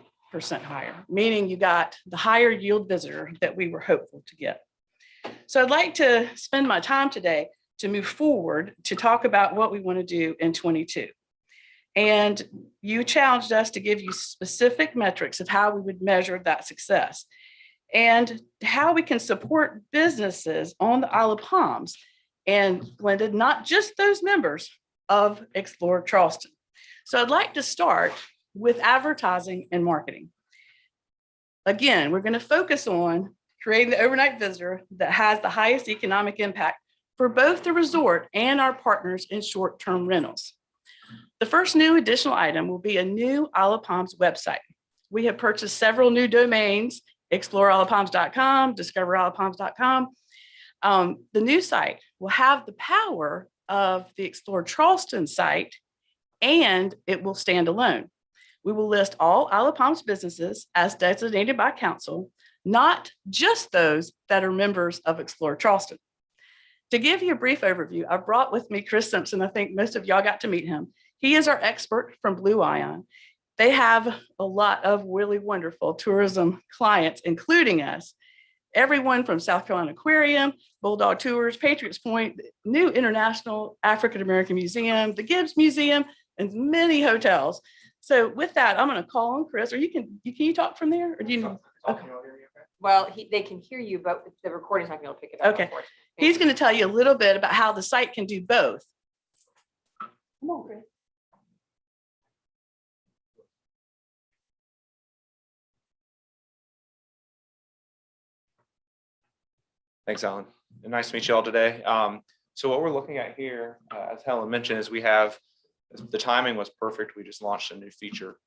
Speaker 6: higher, meaning you got the higher yield visitor that we were hopeful to get. So I'd like to spend my time today to move forward to talk about what we want to do in 22. And you challenged us to give you specific metrics of how we would measure that success and how we can support businesses on the Isle of Palms and blended not just those members of Explore Charleston. So I'd like to start with advertising and marketing. Again, we're going to focus on creating the overnight visitor that has the highest economic impact for both the resort and our partners in short-term rentals. The first new additional item will be a new Isle of Palms website. We have purchased several new domains, exploreisleofpalms.com, discoverisleofpalms.com. The new site will have the power of the Explore Charleston site, and it will stand alone. We will list all Isle of Palms businesses as designated by council, not just those that are members of Explore Charleston. To give you a brief overview, I brought with me Chris Simpson. I think most of y'all got to meet him. He is our expert from Blue Ion. They have a lot of really wonderful tourism clients, including us. Everyone from South Carolina Aquarium, Bulldog Tours, Patriots Point, New International African American Museum, the Gibbs Museum, and many hotels. So with that, I'm going to call on Chris, or can you talk from there? Or do you? Okay.
Speaker 5: Well, they can hear you, but the recording's not going to pick it up.
Speaker 6: Okay.
Speaker 5: unfortunately.
Speaker 6: He's going to tell you a little bit about how the site can do both. Come on, Chris.
Speaker 10: Thanks, Alan. And nice to meet you all today. So what we're looking at here, as Helen mentioned, is we have, the timing was perfect. We just launched a new feature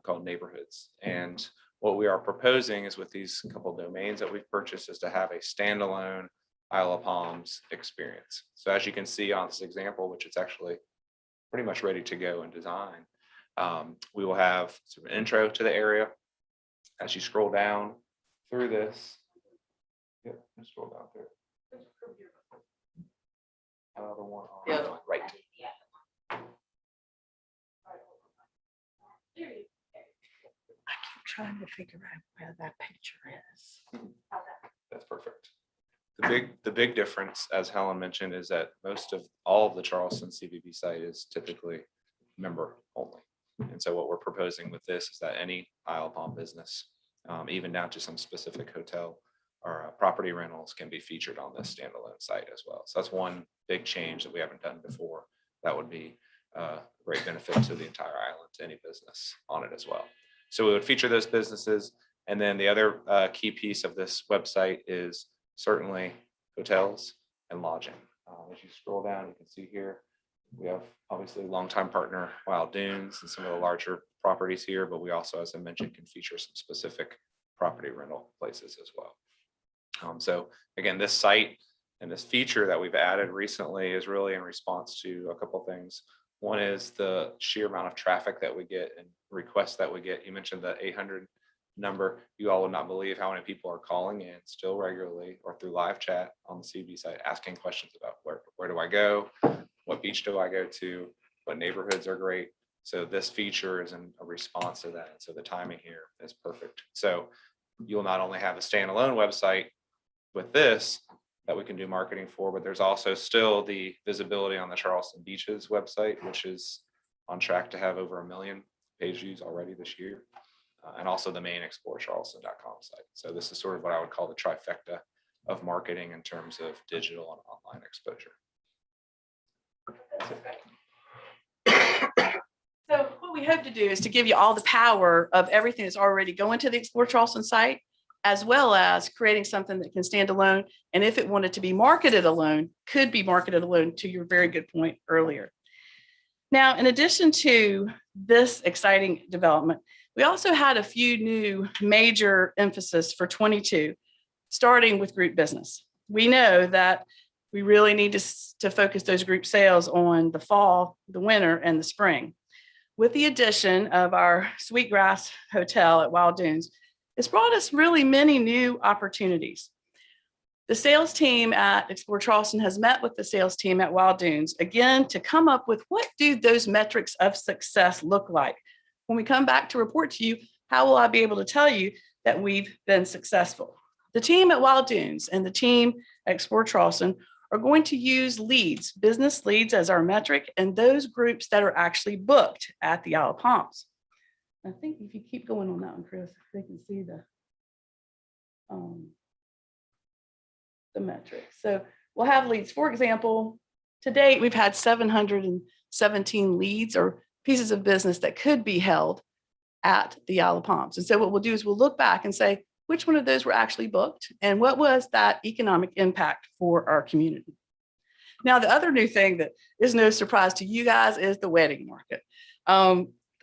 Speaker 10: called Neighborhoods. And what we are proposing is with these couple of domains that we've purchased is to have a standalone Isle of Palms experience. So as you can see on this example, which it's actually pretty much ready to go and design, we will have sort of an intro to the area. As you scroll down through this, yep, just scroll down through. The one on
Speaker 5: The other one.
Speaker 10: right.
Speaker 6: Trying to figure out where that picture is.
Speaker 10: That's perfect. The big difference, as Helen mentioned, is that all of the Charleston CVB site is typically member only. And so what we're proposing with this is that any Isle of Palm business, even down to some specific hotel or property rentals, can be featured on this standalone site as well. So that's one big change that we haven't done before. That would be a great benefit to the entire island, to any business on it as well. So we would feature those businesses. And then the other key piece of this website is certainly hotels and lodging. As you scroll down, you can see here, we have obviously longtime partner Wild Dunes and some of the larger properties here, but we also, as I mentioned, can feature some specific property rental places as well. So again, this site and this feature that we've added recently is really in response to a couple of things. One is the sheer amount of traffic that we get and requests that we get. You mentioned the 800 number. You all would not believe how many people are calling in still regularly or through live chat on the CB site, asking questions about where do I go? What beach do I go to? What neighborhoods are great? So this feature is in a response to that. So the timing here is perfect. So you'll not only have a standalone website with this that we can do marketing for, but there's also still the visibility on the Charleston Beaches website, which is on track to have over 1 million page views already this year. And also the main explorecharleston.com site. So this is sort of what I would call the trifecta of marketing in terms of digital and online exposure.
Speaker 6: So what we hope to do is to give you all the power of everything that's already going to the Explore Charleston site, as well as creating something that can stand alone. And if it wanted to be marketed alone, could be marketed alone, to your very good point earlier. Now, in addition to this exciting development, we also had a few new major emphasis for 22, starting with group business. We know that we really need to focus those group sales on the fall, the winter, and the spring. With the addition of our Sweetgrass Hotel at Wild Dunes, it's brought us really many new opportunities. The sales team at Explore Charleston has met with the sales team at Wild Dunes, again, to come up with what do those metrics of success look like. When we come back to report to you, how will I be able to tell you that we've been successful? The team at Wild Dunes and the team at Explore Charleston are going to use leads, business leads, as our metric, and those groups that are actually booked at the Isle of Palms. I think if you keep going on that one, Chris, they can see the metrics. So we'll have leads. For example, to date, we've had 717 leads or pieces of business that could be held at the Isle of Palms. And so what we'll do is we'll look back and say, which one of those were actually booked and what was that economic impact for our community? Now, the other new thing that is no surprise to you guys is the wedding market.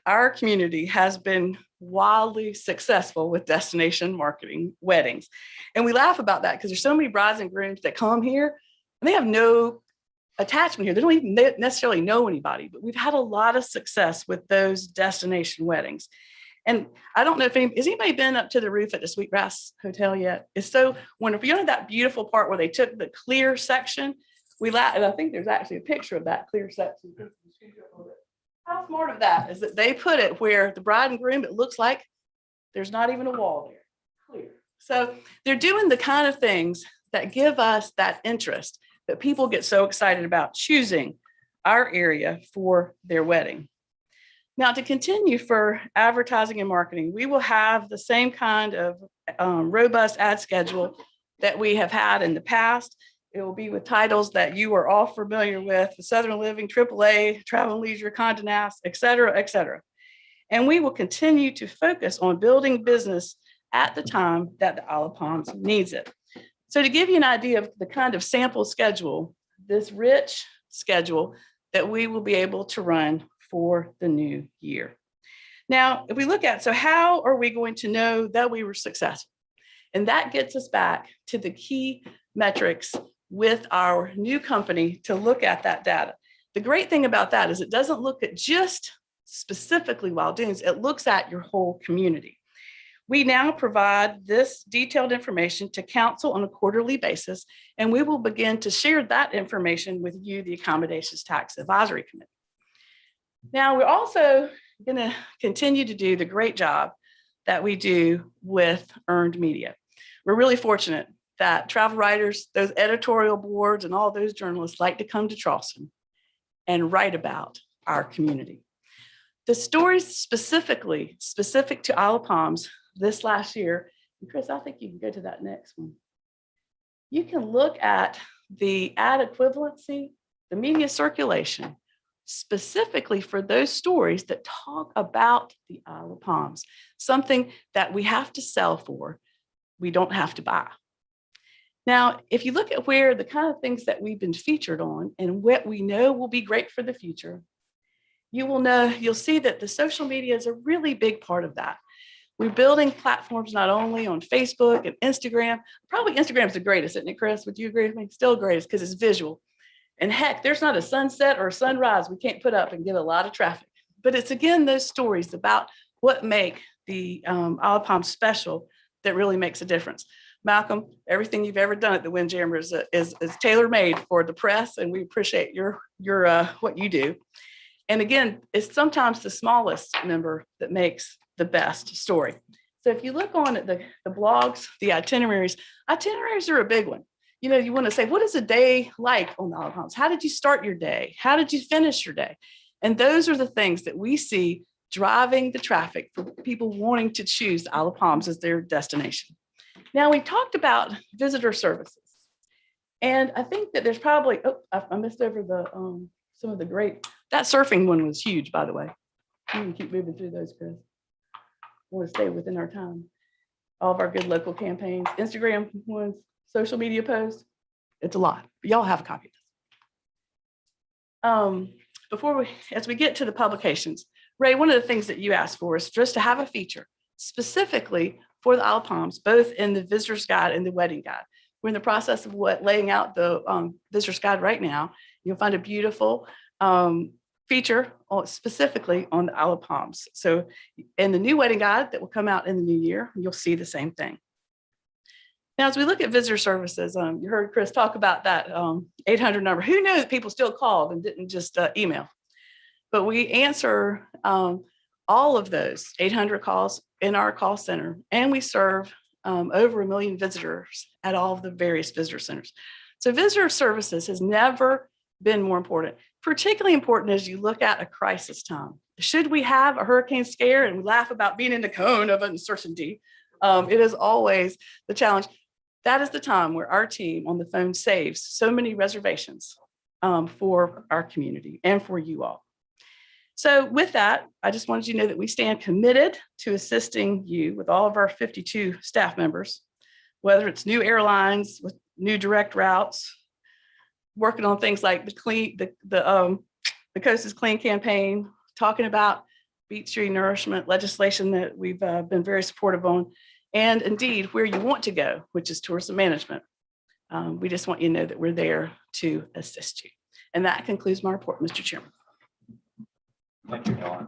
Speaker 6: Our community has been wildly successful with destination marketing weddings. And we laugh about that because there's so many brides and grooms that come here and they have no attachment here. They don't even necessarily know anybody, but we've had a lot of success with those destination weddings. And I don't know if has anybody been up to the roof at the Sweetgrass Hotel yet? It's so wonderful. You know that beautiful part where they took the clear section? We laugh, and I think there's actually a picture of that clear section. How smart of that is that they put it where the bride and groom, it looks like there's not even a wall there. Clear. So they're doing the kind of things that give us that interest that people get so excited about choosing our area for their wedding. Now, to continue for advertising and marketing, we will have the same kind of robust ad schedule that we have had in the past. It will be with titles that you are all familiar with: the Southern Living, AAA, Travel and Leisure, Condé Nast, et cetera, et cetera. And we will continue to focus on building business at the time that the Isle of Palms needs it. So to give you an idea of the kind of sample schedule, this rich schedule that we will be able to run for the new year. Now, if we look at, so how are we going to know that we were successful? And that gets us back to the key metrics with our new company to look at that data. The great thing about that is it doesn't look at just specifically Wild Dunes, it looks at your whole community. We now provide this detailed information to council on a quarterly basis, and we will begin to share that information with you, the Accommodations Tax Advisory Committee. Now, we're also going to continue to do the great job that we do with earned media. We're really fortunate that travel writers, those editorial boards, and all those journalists like to come to Charleston and write about our community. The stories specific to Isle of Palms this last year, and Chris, I think you can go to that next one. You can look at the ad equivalency, the media circulation, specifically for those stories that talk about the Isle of Palms, something that we have to sell for, we don't have to buy. Now, if you look at where the kind of things that we've been featured on and what we know will be great for the future, you'll see that the social media is a really big part of that. We're building platforms not only on Facebook and Instagram. Probably Instagram's the greatest, isn't it, Chris? Would you agree with me? Still greatest because it's visual. And heck, there's not a sunset or a sunrise we can't put up and get a lot of traffic. But it's, again, those stories about what make the Isle of Palms special that really makes a difference. Malcolm, everything you've ever done at the Windjammer is tailor-made for the press, and we appreciate your what you do. And again, it's sometimes the smallest member that makes the best story. So if you look on at the blogs, the itineraries are a big one. You know, you want to say, what is a day like on the Isle of Palms? How did you start your day? How did you finish your day? And those are the things that we see driving the traffic for people wanting to choose the Isle of Palms as their destination. Now, we talked about visitor services. And I think that there's probably, I missed over the some of the great, that surfing one was huge, by the way. You can keep moving through those, Chris. I want to stay within our time. All of our good local campaigns, Instagram ones, social media posts, it's a lot. Y'all have a copy of this. As we get to the publications, Ray, one of the things that you asked for is just to have a feature specifically for the Isle of Palms, both in the visitor's guide and the wedding guide. We're in the process of laying out the visitor's guide right now. You'll find a beautiful feature specifically on the Isle of Palms. So in the new wedding guide that will come out in the new year, you'll see the same thing. Now, as we look at visitor services, you heard Chris talk about that 800 number. Who knew that people still called and didn't just email? But we answer all of those 800 calls in our call center, and we serve over 1 million visitors at all of the various visitor centers. So visitor services has never been more important, particularly important as you look at a crisis time. Should we have a hurricane scare and we laugh about being in the cone of uncertainty, it is always the challenge. That is the time where our team on the phone saves so many reservations for our community and for you all. So with that, I just wanted you to know that we stand committed to assisting you with all of our 52 staff members, whether it's new airlines with new direct routes, working on things like the Coast is Clean campaign, talking about beach tree nourishment legislation that we've been very supportive on, and indeed where you want to go, which is tourism management. We just want you to know that we're there to assist you. And that concludes my report, Mr. Chairman.
Speaker 1: Thank you, Helen.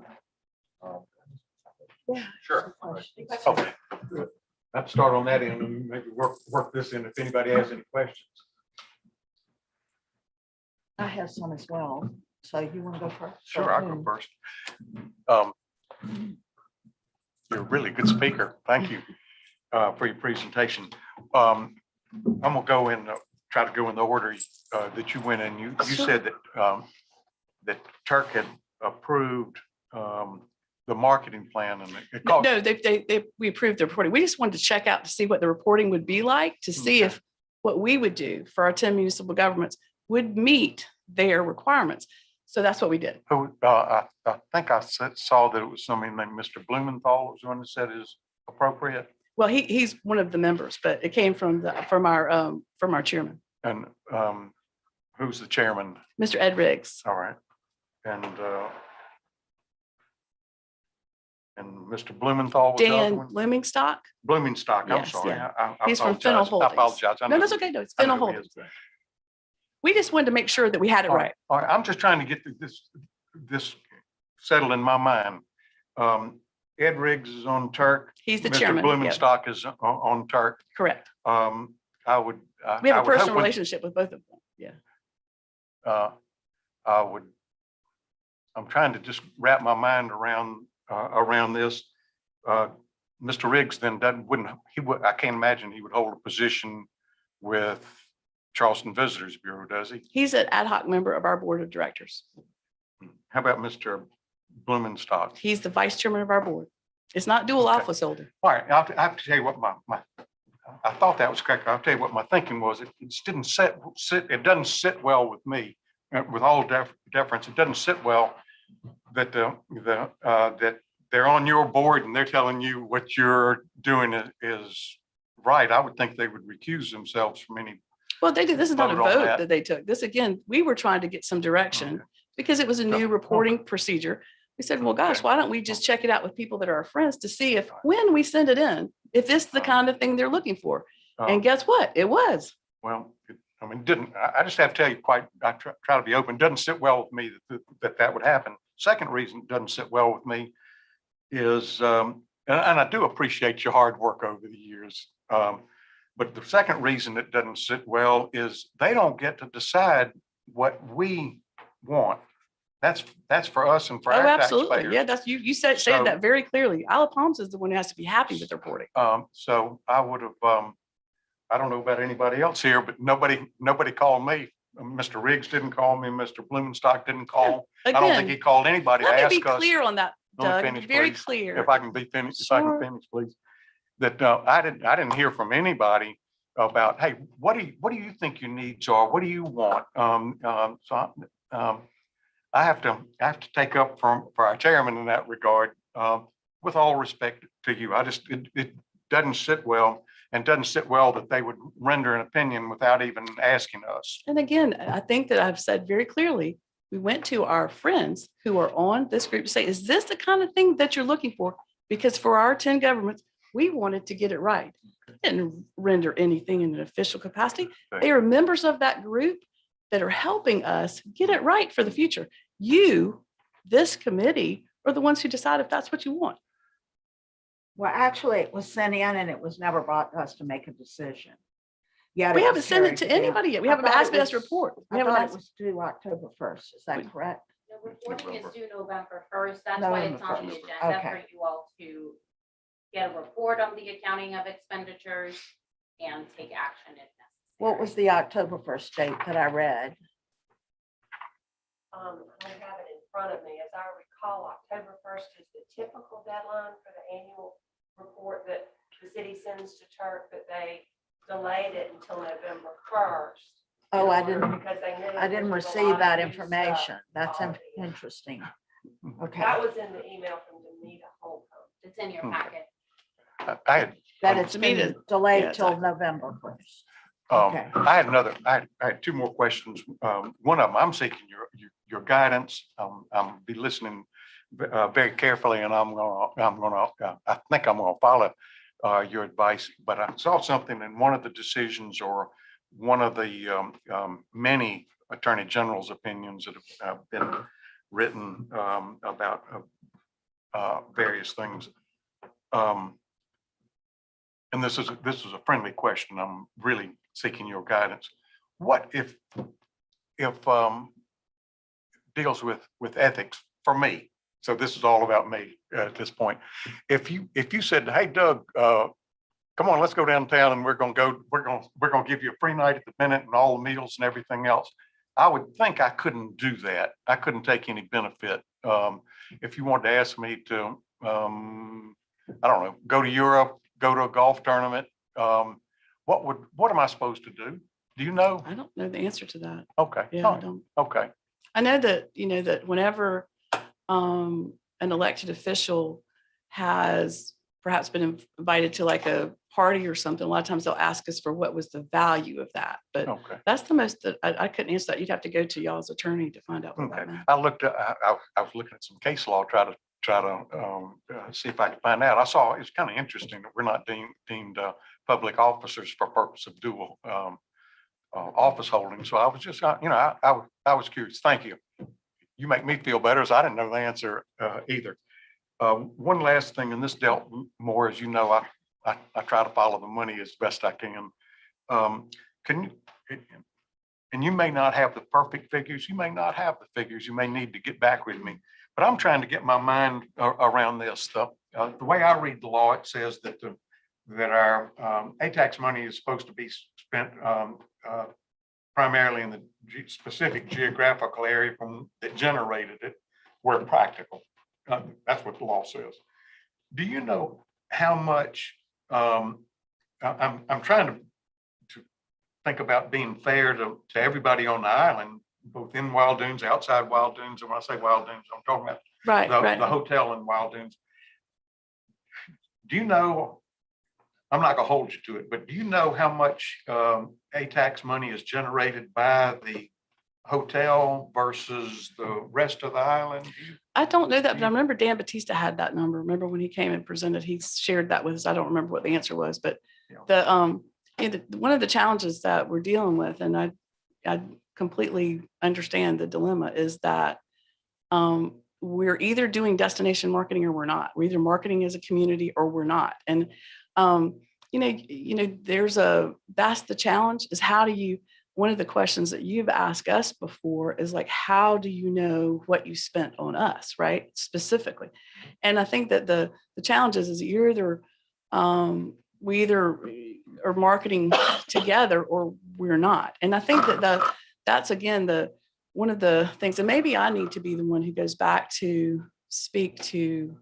Speaker 2: Yeah.
Speaker 1: Sure.
Speaker 3: Okay, good. Let's start on that end and maybe work this in if anybody has any questions.
Speaker 2: I have some as well. So you want to go first?
Speaker 3: Sure, I'll go first. Um, You're a really good speaker. Thank you for your presentation. I'm gonna go in, try to go in the order that you went in. You said that that Turk had approved the marketing plan and it cost.
Speaker 6: No, we approved the reporting. We just wanted to check out to see what the reporting would be like, to see if what we would do for our 10 municipal governments would meet their requirements. So that's what we did.
Speaker 3: I think I saw that it was somebody named Mr. Blumenthal was the one that said is appropriate.
Speaker 6: Well, he's one of the members, but it came from our chairman,
Speaker 3: And who's the chairman?
Speaker 6: Mr. Ed Riggs.
Speaker 3: All right. And Mr. Blumenthal was the other
Speaker 6: Dan
Speaker 3: one?
Speaker 6: Bloomingstock.
Speaker 3: Bloomingstock, I'm
Speaker 6: Yes,
Speaker 3: sorry.
Speaker 6: yeah.
Speaker 3: I
Speaker 6: He's from Fennel
Speaker 3: apologize. I
Speaker 6: Holdings.
Speaker 3: apologize. I
Speaker 6: No,
Speaker 3: know
Speaker 6: that's
Speaker 3: who-
Speaker 6: okay. No, it's
Speaker 3: I know
Speaker 6: Fennel
Speaker 3: who he is.
Speaker 6: Holdings. We just wanted to make sure that we had it
Speaker 3: All
Speaker 6: right.
Speaker 3: All right, I'm just trying to get this settled in my mind. Ed Riggs is on Turk.
Speaker 6: He's the
Speaker 3: Mr.
Speaker 6: chairman. Yeah,
Speaker 3: Blumenstock is on Turk.
Speaker 6: correct.
Speaker 3: I would.
Speaker 6: We have
Speaker 3: I
Speaker 6: a
Speaker 3: would hope
Speaker 6: personal
Speaker 3: when-
Speaker 6: relationship with both of them. Yeah.
Speaker 3: I'm trying to just wrap my mind around this. Mr. Riggs then I can't imagine he would hold a position with Charleston Visitors Bureau, does he?
Speaker 6: He's an ad hoc member of our board of directors.
Speaker 3: How about Mr. Blumenstock?
Speaker 6: He's the vice chairman of our board. It's not dual
Speaker 3: Okay.
Speaker 6: office holder.
Speaker 3: All right, I have to tell you what I thought that was correct. I'll tell you what my thinking was. It didn't it doesn't sit well with me, with all deference. It doesn't sit well that that they're on your board and they're telling you what you're doing is right. I would think they would recuse themselves from any.
Speaker 6: Well, they did. This is not a
Speaker 3: Vote on
Speaker 6: vote
Speaker 3: that.
Speaker 6: that they took. This, again, we were trying to get some direction because it was a new
Speaker 3: Okay.
Speaker 6: reporting procedure. We said, well, gosh,
Speaker 3: Okay.
Speaker 6: why don't we just check it out with people that are our friends to see if when we send it in, if it's the kind of thing they're looking for. And guess what? It was.
Speaker 3: Well, I mean, I just have to tell you I try to be open. It doesn't sit well with me that would happen. Second reason it doesn't sit well with me is, and I do appreciate your hard work over the years. But the second reason it doesn't sit well is they don't get to decide what we want. That's for us and for
Speaker 6: Oh,
Speaker 3: our
Speaker 6: absolutely.
Speaker 3: taxpayers.
Speaker 6: Yeah, that's, you said, stated
Speaker 3: So-
Speaker 6: that very clearly. Isle of Palms is the one who has to be happy with the reporting.
Speaker 3: So I would have, I don't know about anybody else here, but nobody called me. Mr. Riggs didn't call me. Mr. Blumenstock didn't call. I don't think he
Speaker 6: Again,
Speaker 3: called anybody to
Speaker 6: let me
Speaker 3: ask
Speaker 6: be
Speaker 3: us.
Speaker 6: clear on that,
Speaker 3: Let me
Speaker 6: Doug,
Speaker 3: finish,
Speaker 6: very
Speaker 3: please.
Speaker 6: clear.
Speaker 3: If I can be finished, if I
Speaker 6: Sure.
Speaker 3: can finish, please. That I didn't hear from anybody about, hey, what do you think your needs are? What do you want? I have to take up for our chairman in that regard. With all respect to you, it doesn't sit well, and doesn't sit well that they would render an opinion without even asking us.
Speaker 6: And again, I think that I've said very clearly, we went to our friends who are on this group to say, is this the kind of thing that you're looking for? Because for our 10 governments, we wanted to get it right. They didn't render anything in an official capacity. They are members of that group that are helping us get it right for the future. You, this committee, are the ones who decide if that's what you want.
Speaker 2: Well, actually, it was sent in and it was never brought to us to make a decision. Yet
Speaker 6: We
Speaker 2: it
Speaker 6: haven't
Speaker 2: was
Speaker 6: sent it
Speaker 2: carried
Speaker 6: to
Speaker 2: down.
Speaker 6: anybody yet. We
Speaker 2: I
Speaker 6: haven't
Speaker 2: thought
Speaker 6: asked
Speaker 2: it
Speaker 6: us to
Speaker 2: was-
Speaker 6: report. We
Speaker 2: I
Speaker 6: haven't
Speaker 2: thought it
Speaker 6: asked.
Speaker 2: was due October 1st. Is that correct?
Speaker 7: The reporting is
Speaker 3: November.
Speaker 7: due November 1st. That's why it's
Speaker 2: November
Speaker 7: on the
Speaker 2: 1st.
Speaker 7: agenda
Speaker 2: Okay.
Speaker 7: for you all to get a report on the accounting of expenditures and take action if necessary.
Speaker 2: What was the October 1st date that I read?
Speaker 4: I have it in front of me. As I recall, October 1st is the typical deadline for the annual report that the city sends to Turk, but they delayed it until November 1st.
Speaker 2: Oh, I didn't
Speaker 4: Because they knew
Speaker 2: I didn't
Speaker 4: there was a
Speaker 2: receive
Speaker 4: lot of
Speaker 2: that
Speaker 4: new
Speaker 2: information.
Speaker 4: stuff
Speaker 2: That's
Speaker 4: already.
Speaker 2: interesting. Okay,
Speaker 4: That was in the email from Danita Holcomb.
Speaker 7: It's in your
Speaker 3: Okay.
Speaker 7: packet.
Speaker 3: I had
Speaker 2: that it's
Speaker 6: To me,
Speaker 2: been
Speaker 6: yeah,
Speaker 2: delayed
Speaker 6: it's
Speaker 2: till November 1st.
Speaker 3: Um,
Speaker 2: Okay.
Speaker 3: I had two more questions. One of them, I'm seeking your guidance. I'll be listening very carefully, and I think I'm gonna follow your advice. But I saw something in one of the decisions or one of the many attorney general's opinions that have been written about various things. And this is a friendly question. I'm really seeking your guidance. What if deals with ethics for me. So this is all about me at this point. If you said, hey, Doug, come on, let's go downtown and we're going to give you a free night at the Bennett and all the meals and everything else. I would think I couldn't do that. I couldn't take any benefit. If you wanted to ask me to, I don't know, go to Europe, go to a golf tournament, what am I supposed to do? Do you know?
Speaker 6: I don't know the answer to that.
Speaker 3: Okay.
Speaker 6: Yeah, I
Speaker 3: Oh,
Speaker 6: don't.
Speaker 3: okay.
Speaker 6: I know that, that whenever an elected official has perhaps been invited to like a party or something, a lot of times they'll ask us for what was the value of that. But
Speaker 3: Okay.
Speaker 6: that's the most that I couldn't answer that. You'd have to go to y'all's attorney to find out what
Speaker 3: Okay.
Speaker 6: that meant.
Speaker 3: I was looking at some case law, try to see if I could find out. I saw it's kind of interesting that we're not deemed public officers for purpose of dual office holding. So I was just, I was curious. Thank you. You make me feel better, as I didn't know the answer either. One last thing, and this dealt more, as you know, I try to follow the money as best I can. Can you, and you may not have the perfect figures, you may not have the figures, you may need to get back with me, but I'm trying to get my mind around this stuff. The way I read the law, it says that our ATAX money is supposed to be spent primarily in the specific geographical area that generated it, where practical. That's what the law says. Do you know how much? I'm trying to think about being fair to everybody on the island, both in Wild Dunes, outside Wild Dunes, and when I say Wild Dunes, I'm talking about the hotel in Wild Dunes. Do you know? I'm not going to hold you to it, but do you know how much ATAX money is generated by the hotel versus the rest of the island?
Speaker 6: I don't know that, but I remember Dan Batista had that number. Remember when he came and presented, he shared that with us. I don't remember what the answer was, but one of the challenges that we're dealing with, and I completely understand the dilemma, is that we're either doing destination marketing or we're not. We're either marketing as a community or we're not. And that's the challenge, is how do you, one of the questions that you've asked us before is like, how do you know what you spent on us, right? Specifically. And I think that the challenge is you're either, we either are marketing together or we're not. And I think that's again, one of the things, and maybe I need to be the one who goes back to speak to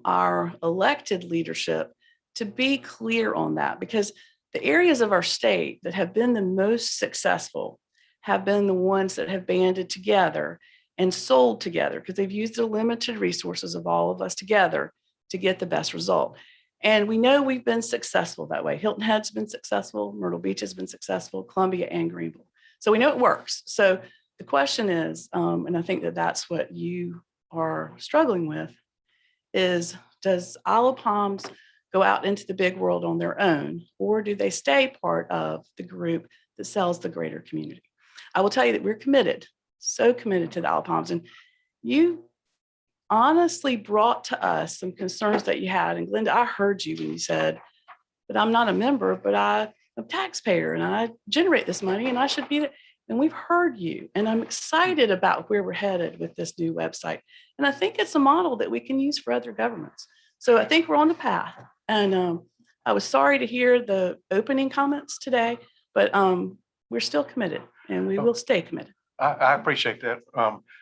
Speaker 6: our elected leadership to be clear on that, because the areas of our state that have been the most successful have been the ones that have banded together and sold together, because they've used the limited resources of all of us together to get the best result. And we know we've been successful that way. Hilton Head's been successful, Myrtle Beach has been successful, Columbia and Greenville. So we know it works. So the question is, and I think that that's what you are struggling with, is does Isle of Palms go out into the big world on their own, or do they stay part of the group that sells the greater community? I will tell you that we're committed, so committed to the Isle of Palms. And you honestly brought to us some concerns that you had. And Glenda, I heard you when you said, but I'm not a member, but I'm a taxpayer and I generate this money and I should be there. And we've heard you, and I'm excited about where we're headed with this new website. And I think it's a model that we can use for other governments. So I think we're on the path. And I was sorry to hear the opening comments today, but we're still committed and we will stay committed.
Speaker 3: I appreciate that.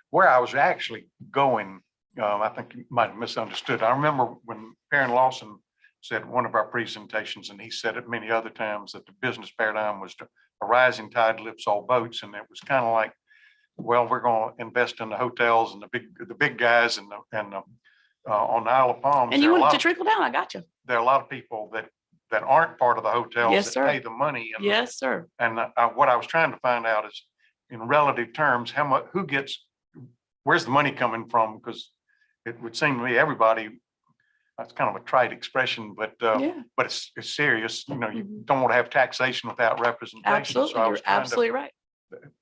Speaker 3: Where I was actually going, I think you might have misunderstood. I remember when Perrin Lawson said one of our presentations, and he said it many other times, that the business paradigm was a rising tide lifts all boats. And it was kind of like, well, we're going to invest in the hotels and the big guys and on the Isle of Palms.
Speaker 6: And you want it to trickle down. I got you.
Speaker 3: There are a lot of people that aren't part of the hotels
Speaker 6: Yes,
Speaker 3: that
Speaker 6: sir.
Speaker 3: pay the money. And,
Speaker 6: Yes, sir.
Speaker 3: And what I was trying to find out is, in relative terms, how much, where's the money coming from? Because it would seem to me everybody, that's kind of a trite expression, but it's serious. You don't want to have taxation without representation.
Speaker 6: Absolutely.
Speaker 3: So I
Speaker 6: You're
Speaker 3: was
Speaker 6: absolutely right.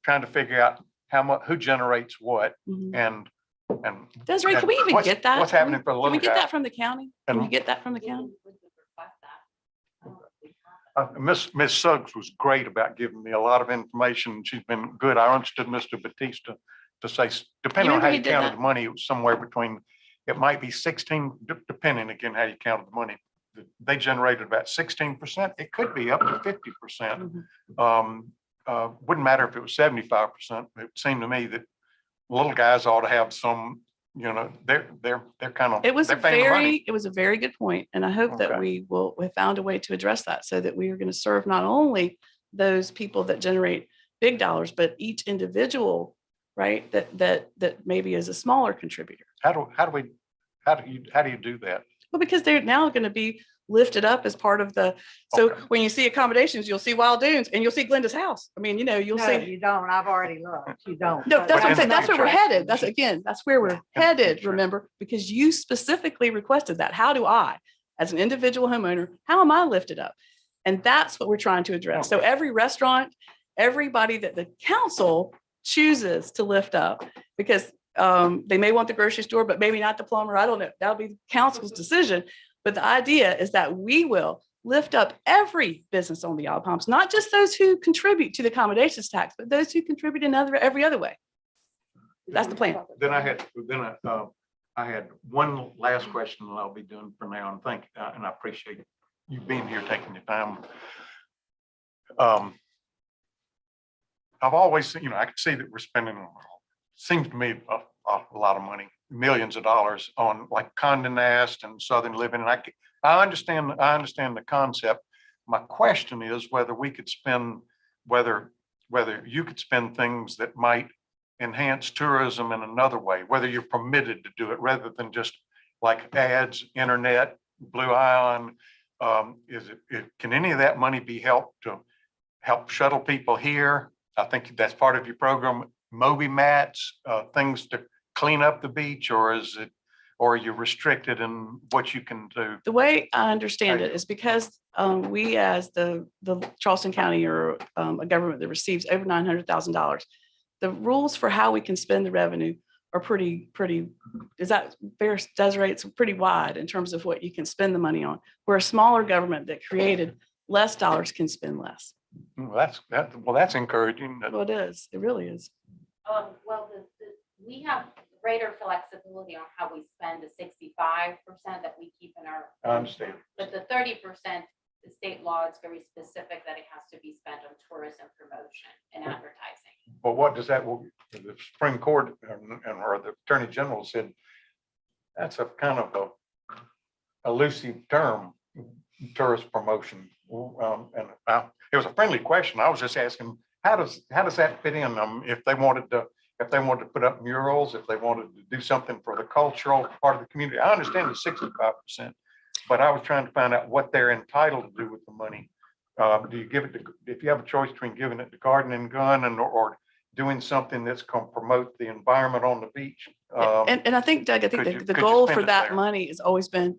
Speaker 3: trying to figure out how much, who generates what, and
Speaker 6: Desiree, can we even get that?
Speaker 3: What's happening for the
Speaker 6: Can
Speaker 3: little
Speaker 6: we get
Speaker 3: guy?
Speaker 6: that from the county? Can we get that from the county?
Speaker 3: Miss Suggs was great about giving me a lot of information. She's been good. I understood Mr. Batista to say, depending on
Speaker 6: remember
Speaker 3: how
Speaker 6: he
Speaker 3: you
Speaker 6: did
Speaker 3: counted
Speaker 6: that?
Speaker 3: the money, it was somewhere between, it might be 16, depending again, how you counted the money. They generated about 16%. It could be up to 50%. Wouldn't matter if it was 75%. It seemed to me that little guys ought to have some, they're kind of.
Speaker 6: It was
Speaker 3: they're paying the money.
Speaker 6: it was a very good point, and I hope that
Speaker 3: Okay.
Speaker 6: we found a way to address that so that we are going to serve not only those people that generate big dollars, but each individual, right, that maybe is a smaller contributor.
Speaker 3: How do you do that?
Speaker 6: Well, because they're now going to be lifted up as part of the, so
Speaker 3: Okay.
Speaker 6: when you see accommodations, you'll see Wild Dunes and you'll see Glenda's house. I mean, you'll
Speaker 2: No,
Speaker 6: see.
Speaker 2: you don't. I've already looked. You don't.
Speaker 6: No,
Speaker 2: But
Speaker 6: that's what I'm saying.
Speaker 3: in
Speaker 6: That's where we're
Speaker 3: future-
Speaker 6: headed. That's where we're headed,
Speaker 3: future.
Speaker 6: remember, because you specifically requested that. How do I, as an individual homeowner, how am I lifted up? And that's what we're trying to address. So every restaurant, everybody that the council chooses to lift up, because they may want the grocery store, but maybe not the plumber. I don't know. That'll be the council's decision. But the idea is that we will lift up every business on the Isle of Palms, not just those who contribute to the accommodations tax, but those who contribute in every other way. That's the plan.
Speaker 3: Then I had one last question that I'll be doing for now, and and I appreciate you being here, taking your time. I've always seen, I can see that we're spending, seems to me, a lot of money, millions of dollars on like Condé Nast and Southern Living. And I understand the concept. My question is whether we could spend, whether you could spend things that might enhance tourism in another way, whether you're permitted to do it rather than just like ads, internet, Blue Island. Can any of that money be helped to help shuttle people here? I think that's part of your program. Moby mats, things to clean up the beach, or are you restricted in what you can do?
Speaker 6: The way I understand it is because we, as the Charleston County, or a government that receives over $900,000, the rules for how we can spend the revenue are pretty, is that fair, Desiree? It's pretty wide in terms of what you can spend the money on. We're a smaller government that created less dollars can spend less.
Speaker 3: Well, that's encouraging.
Speaker 6: Well, it is. It really is.
Speaker 7: Well, we have greater flexibility on how we spend the 65% that we keep in our.
Speaker 3: I understand.
Speaker 7: But the 30%, the state law is very specific that it has to be spent on tourism promotion and advertising.
Speaker 3: But what does that, the Supreme Court or the Attorney General said, that's a kind of a elusive term, tourist promotion. And it was a friendly question. I was just asking, how does that fit in? If they wanted to put up murals, if they wanted to do something for the cultural part of the community, I understand the 65%, but I was trying to find out what they're entitled to do with the money. Do you give it to, if you have a choice between giving it to Garden and Gun or doing something that's going to promote the environment on the beach?
Speaker 6: And I think, Doug,
Speaker 3: could you
Speaker 6: the goal
Speaker 3: spend
Speaker 6: for
Speaker 3: it
Speaker 6: that
Speaker 3: there?
Speaker 6: money has always been,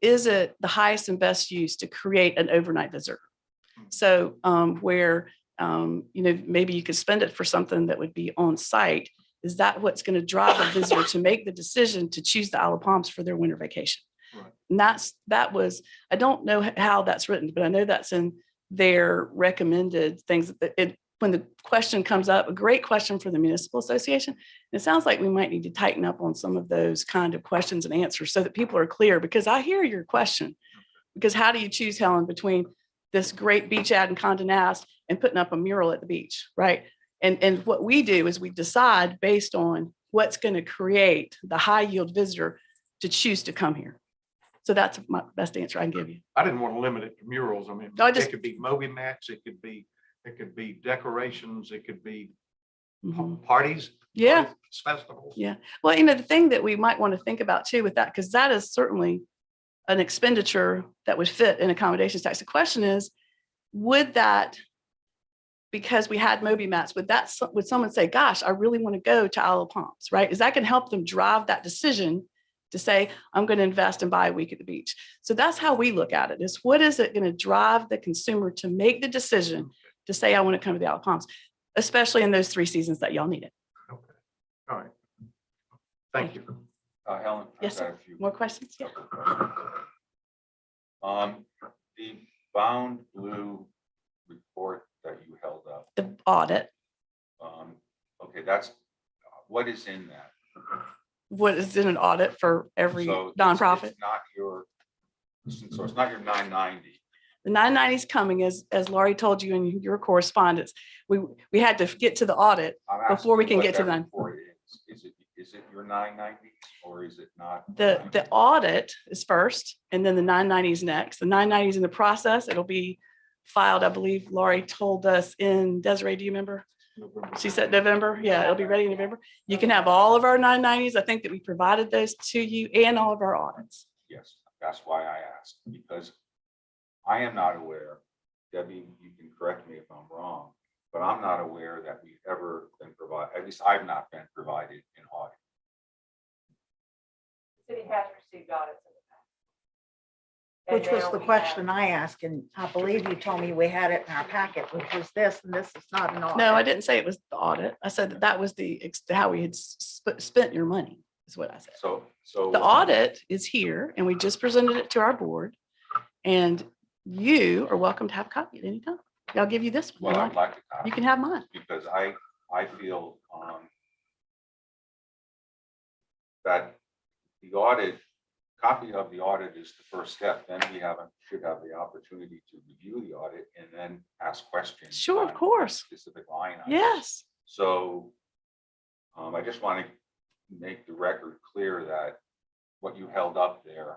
Speaker 6: is it the highest and best use to create an overnight visitor? So where, maybe you could spend it for something that would be on site. Is that what's going to drive a visitor to make the decision to choose the Isle of Palms for their winter vacation?
Speaker 3: Right.
Speaker 6: And that was, I don't know how that's written, but I know that's in their recommended things. When the question comes up, a great question for the municipal association, it sounds like we might need to tighten up on some of those kind of questions and answers so that people are clear, because I hear your question. Because how do you choose, Helen, between this great beach ad in Condé Nast and putting up a mural at the beach, right? And what we do is we decide based on what's going to create the high yield visitor to choose to come here. So that's my best answer I can give you.
Speaker 3: I didn't want to limit it to murals. I mean,
Speaker 6: No,
Speaker 3: it could be Moby mats, it could be decorations, it could be parties.
Speaker 6: Yeah.
Speaker 3: parties, festivals.
Speaker 6: Yeah. Well, the thing that we might want to think about too with that, because that is certainly an expenditure that would fit in accommodations tax. The question is, would that, because we had Moby mats, would someone say, gosh, I really want to go to Isle of Palms, right? Is that going to help them drive that decision to say, I'm going to invest and buy a week at the beach? So that's how we look at it, is what is it going to drive the consumer to make the decision to say, I want to come to the Isle of Palms, especially in those 3 seasons that y'all need it.
Speaker 3: Okay. All right. Thank you.
Speaker 1: Helen? I've
Speaker 6: Yes,
Speaker 1: got
Speaker 6: sir.
Speaker 1: a few
Speaker 6: More questions? Yeah.
Speaker 1: couple of questions. The bound blue report that you held up,
Speaker 6: The audit,
Speaker 1: okay, that's, what is in that?
Speaker 6: what is in an audit for every
Speaker 1: So it's
Speaker 6: nonprofit.
Speaker 1: not your, so it's not your 990.
Speaker 6: The 990 is coming, as Laurie told you in your correspondence. We had to get to the audit
Speaker 1: I'm asking
Speaker 6: before we
Speaker 1: you
Speaker 6: can
Speaker 1: what
Speaker 6: get to
Speaker 1: that
Speaker 6: them.
Speaker 1: report is it your 990 or is it not?
Speaker 6: The audit is first, and then the 990 is next. The 990 is in the process. It'll be filed, I believe Laurie told us in, Desiree, do you remember? She said November. Yeah, it'll be ready in November. You can have all of our 990s. I think that we provided those to you and all of our audits.
Speaker 1: Yes, that's why I asked, because I am not aware, Debbie, you can correct me if I'm wrong, but I'm not aware that we've ever been provided, at least I've not been provided an audit.
Speaker 4: City has received audits in the past.
Speaker 2: Which was the question I asked, and I believe you told me we had it in our packet, which was this, and this is not an audit.
Speaker 6: No, I didn't say it was the audit. I said that that was how we had spent your money, is what I said.
Speaker 1: So.
Speaker 6: The audit is here, and we just presented it to our board. And you are welcome to have a copy at any time. I'll give you this one.
Speaker 1: Well, I'd like to.
Speaker 6: You can have mine.
Speaker 1: Because I feel that the audit, copy of the audit is the first step. Then we should have the opportunity to review the audit and then ask questions.
Speaker 6: Sure, of
Speaker 1: on
Speaker 6: course.
Speaker 1: Specific line items.
Speaker 6: Yes.
Speaker 1: So I just want to make the record clear that what you held up there,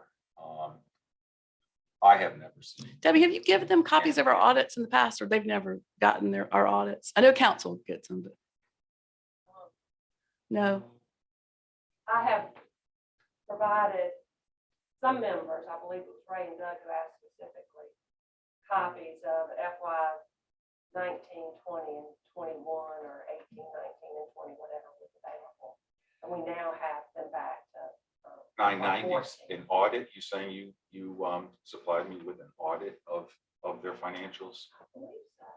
Speaker 1: I have never seen.
Speaker 6: Debbie, have you given them copies of our audits in the past, or they've never gotten our audits? I know council gets them, but no.
Speaker 4: I have provided some members, I believe it was Ray and Doug who asked specifically, copies of FY 19, 20, and 21, or 18, 19, and 20, whatever was available. And we now have them back to
Speaker 1: 990s in audit. You saying you supplied me with an audit of their financials?
Speaker 4: I believe so.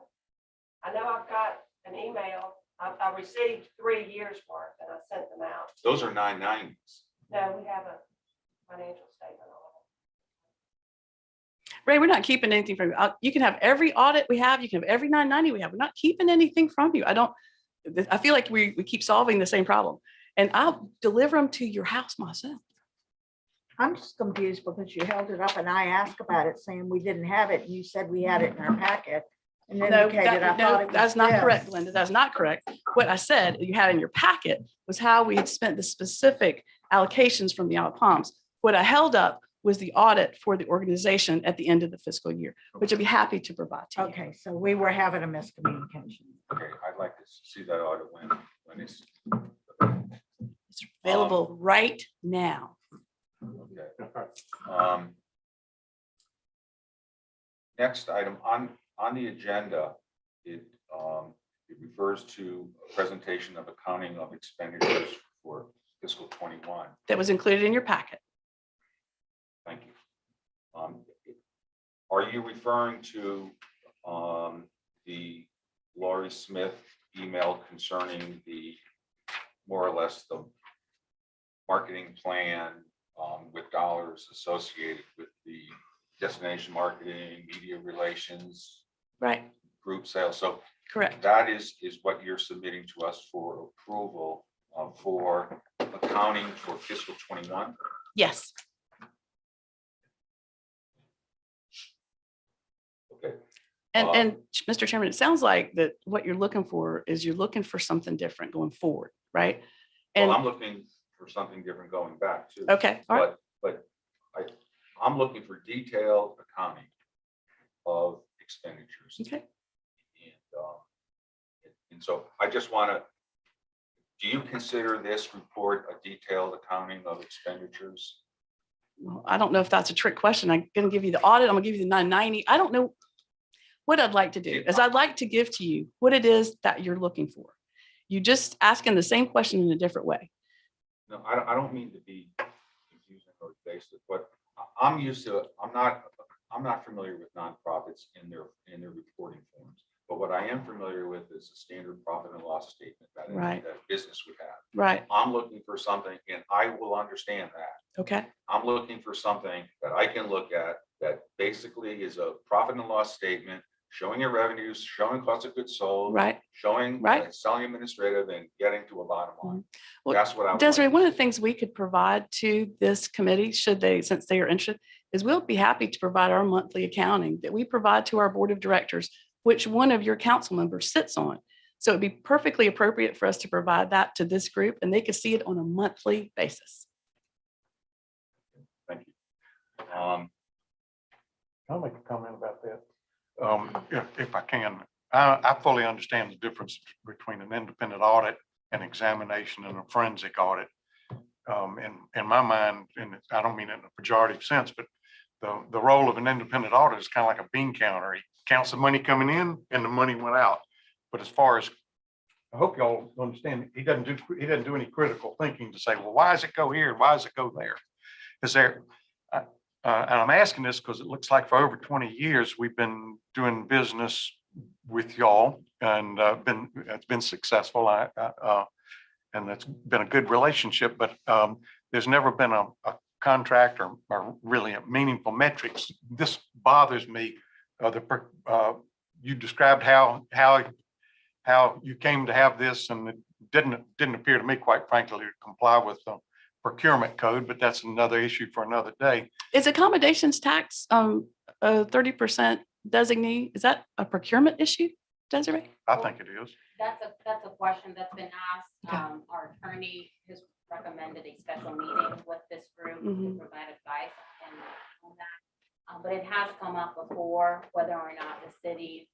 Speaker 4: I know I've got an email. I received 3 years worth and I sent them out.
Speaker 1: Those are 990s.
Speaker 4: No, we have a financial statement on
Speaker 6: Ray, we're not keeping anything from you. You can have every audit we have. You can have every 990 we have. We're not keeping anything from you. I feel like we keep solving the same problem, and I'll deliver them to your house myself.
Speaker 2: I'm just confused because you held it up and I asked about it saying we didn't have it. And you said we had it in our packet. And
Speaker 6: No,
Speaker 2: indicated I thought it was
Speaker 6: that's not
Speaker 2: this.
Speaker 6: correct, Linda. That's not correct. What I said you had in your packet was how we had spent the specific allocations from the Alapams. What I held up was the audit for the organization at the end of the fiscal year, which I'd be happy to provide to you.
Speaker 2: Okay, so we were having a miscommunication.
Speaker 1: Okay, I'd like to see that audit when it's.
Speaker 6: It's available right now.
Speaker 1: Okay. Next item on the agenda, it refers to a presentation of accounting of expenditures for fiscal 21.
Speaker 6: That was included in your packet.
Speaker 1: Thank you. Are you referring to the Laurie Smith email concerning the more or less the marketing plan with dollars associated with the destination marketing, media relations,
Speaker 6: Right,
Speaker 1: group sales? So
Speaker 6: correct.
Speaker 1: that is what you're submitting to us for approval for accounting for fiscal 21?
Speaker 6: Yes.
Speaker 1: Okay.
Speaker 6: And Mr. Chairman, it sounds like that what you're looking for is you're looking for something different going forward, right? And
Speaker 1: Well, I'm looking for something different going back too.
Speaker 6: okay, all right.
Speaker 1: But I'm looking for detailed accounting of expenditures.
Speaker 6: Okay.
Speaker 1: And so I just want to, do you consider this report a detailed accounting of expenditures?
Speaker 6: Well, I don't know if that's a trick question. I'm going to give you the audit. I'm going to give you the 990. I don't know. What I'd like to do is I'd like to give to you what it is that you're looking for. You just asking the same question in a different way.
Speaker 1: No, I don't mean to be confusing or evasive, but I'm used to, I'm not familiar with nonprofits in their reporting forms. But what I am familiar with is a standard profit and loss statement that
Speaker 6: Right.
Speaker 1: that business would have.
Speaker 6: Right.
Speaker 1: I'm looking for something, and I will understand that.
Speaker 6: Okay.
Speaker 1: I'm looking for something that I can look at that basically is a profit and loss statement, showing your revenues, showing cost of goods sold,
Speaker 6: Right.
Speaker 1: showing
Speaker 6: Right.
Speaker 1: selling administrative and getting to a bottom line.
Speaker 6: Well,
Speaker 1: That's what I would
Speaker 6: Desiree,
Speaker 1: like.
Speaker 6: one of the things we could provide to this committee, should they, since they are interested, is we'll be happy to provide our monthly accounting that we provide to our board of directors, which one of your council members sits on. So it'd be perfectly appropriate for us to provide that to this group and they could see it on a monthly basis.
Speaker 1: Thank you.
Speaker 3: I'll make a comment about that. If I can, I fully understand the difference between an independent audit, an examination, and a forensic audit. In my mind, and I don't mean it in a pejorative sense, but the role of an independent audit is kind of like a bean counter. He counts the money coming in and the money went out. But as far as, I hope y'all understand, he doesn't do any critical thinking to say, well, why does it go here? And why does it go there? Is there, and I'm asking this because it looks like for over 20 years, we've been doing business with y'all and it's been successful. And it's been a good relationship, but there's never been a contract or really a meaningful metrics. This bothers me. You described how you came to have this, and it didn't appear to me, quite frankly, to comply with the procurement code, but that's another issue for another day.
Speaker 6: Is accommodations tax a 30% designee? Is that a procurement issue, Desiree?
Speaker 3: I think it is.
Speaker 7: That's a question that's been asked.
Speaker 6: Okay.
Speaker 7: Our attorney has recommended a special meeting with this group to
Speaker 6: Mhm.
Speaker 7: provide advice on that. But it has come up before, whether or not the city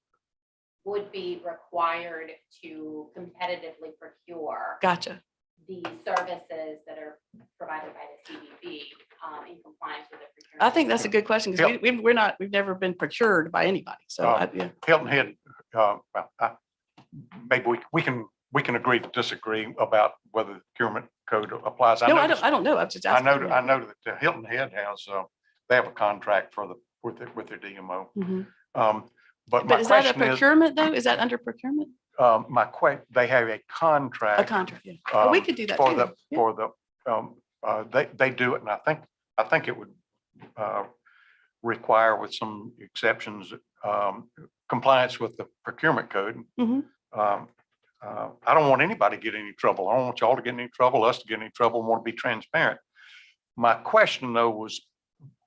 Speaker 7: would be required to competitively procure
Speaker 6: Gotcha.
Speaker 7: the services that are provided by the CBB in compliance with the procurement.
Speaker 6: I think that's a good question because we've never been procured by anybody. So yeah.
Speaker 3: Hilton Head, maybe we can agree to disagree about whether the procurement code applies.
Speaker 6: No, I don't know. I'm just
Speaker 3: I
Speaker 6: asking.
Speaker 3: know that Hilton Head has, they have a contract with their DMO.
Speaker 6: Mhm.
Speaker 3: But my
Speaker 6: But is that a
Speaker 3: question is,
Speaker 6: procurement though? Is that under procurement?
Speaker 3: they have a
Speaker 6: A
Speaker 3: contract.
Speaker 6: contract, yeah. Well, we could do that
Speaker 3: For
Speaker 6: too.
Speaker 3: the,
Speaker 6: Yeah.
Speaker 3: for the, they do it, and I think it would require, with some exceptions, compliance with the procurement code.
Speaker 6: Mhm.
Speaker 3: I don't want anybody to get any trouble. I don't want y'all to get any trouble, us to get any trouble. I want to be transparent. My question though was,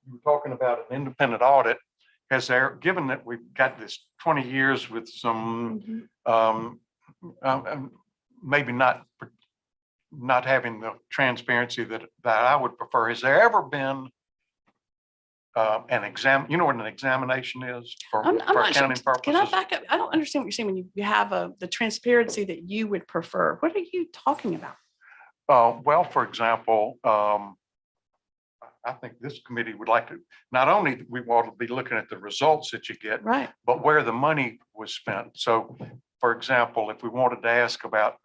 Speaker 3: you were talking about an independent audit. Has there, given that we've got this 20 years with some,
Speaker 6: Mhm.
Speaker 3: maybe not having the transparency that I would prefer, has there ever been an exam, you know what an examination is for
Speaker 6: I'm not sure.
Speaker 3: accounting
Speaker 6: Can I
Speaker 3: purposes?
Speaker 6: back up? I don't understand what you're saying when you have the transparency that you would prefer. What are you talking about?
Speaker 3: Well, for example, I think this committee would like to, not only we want to be looking at the results that you get,
Speaker 6: Right.
Speaker 3: but where the money was spent. So, for example, if we wanted to ask about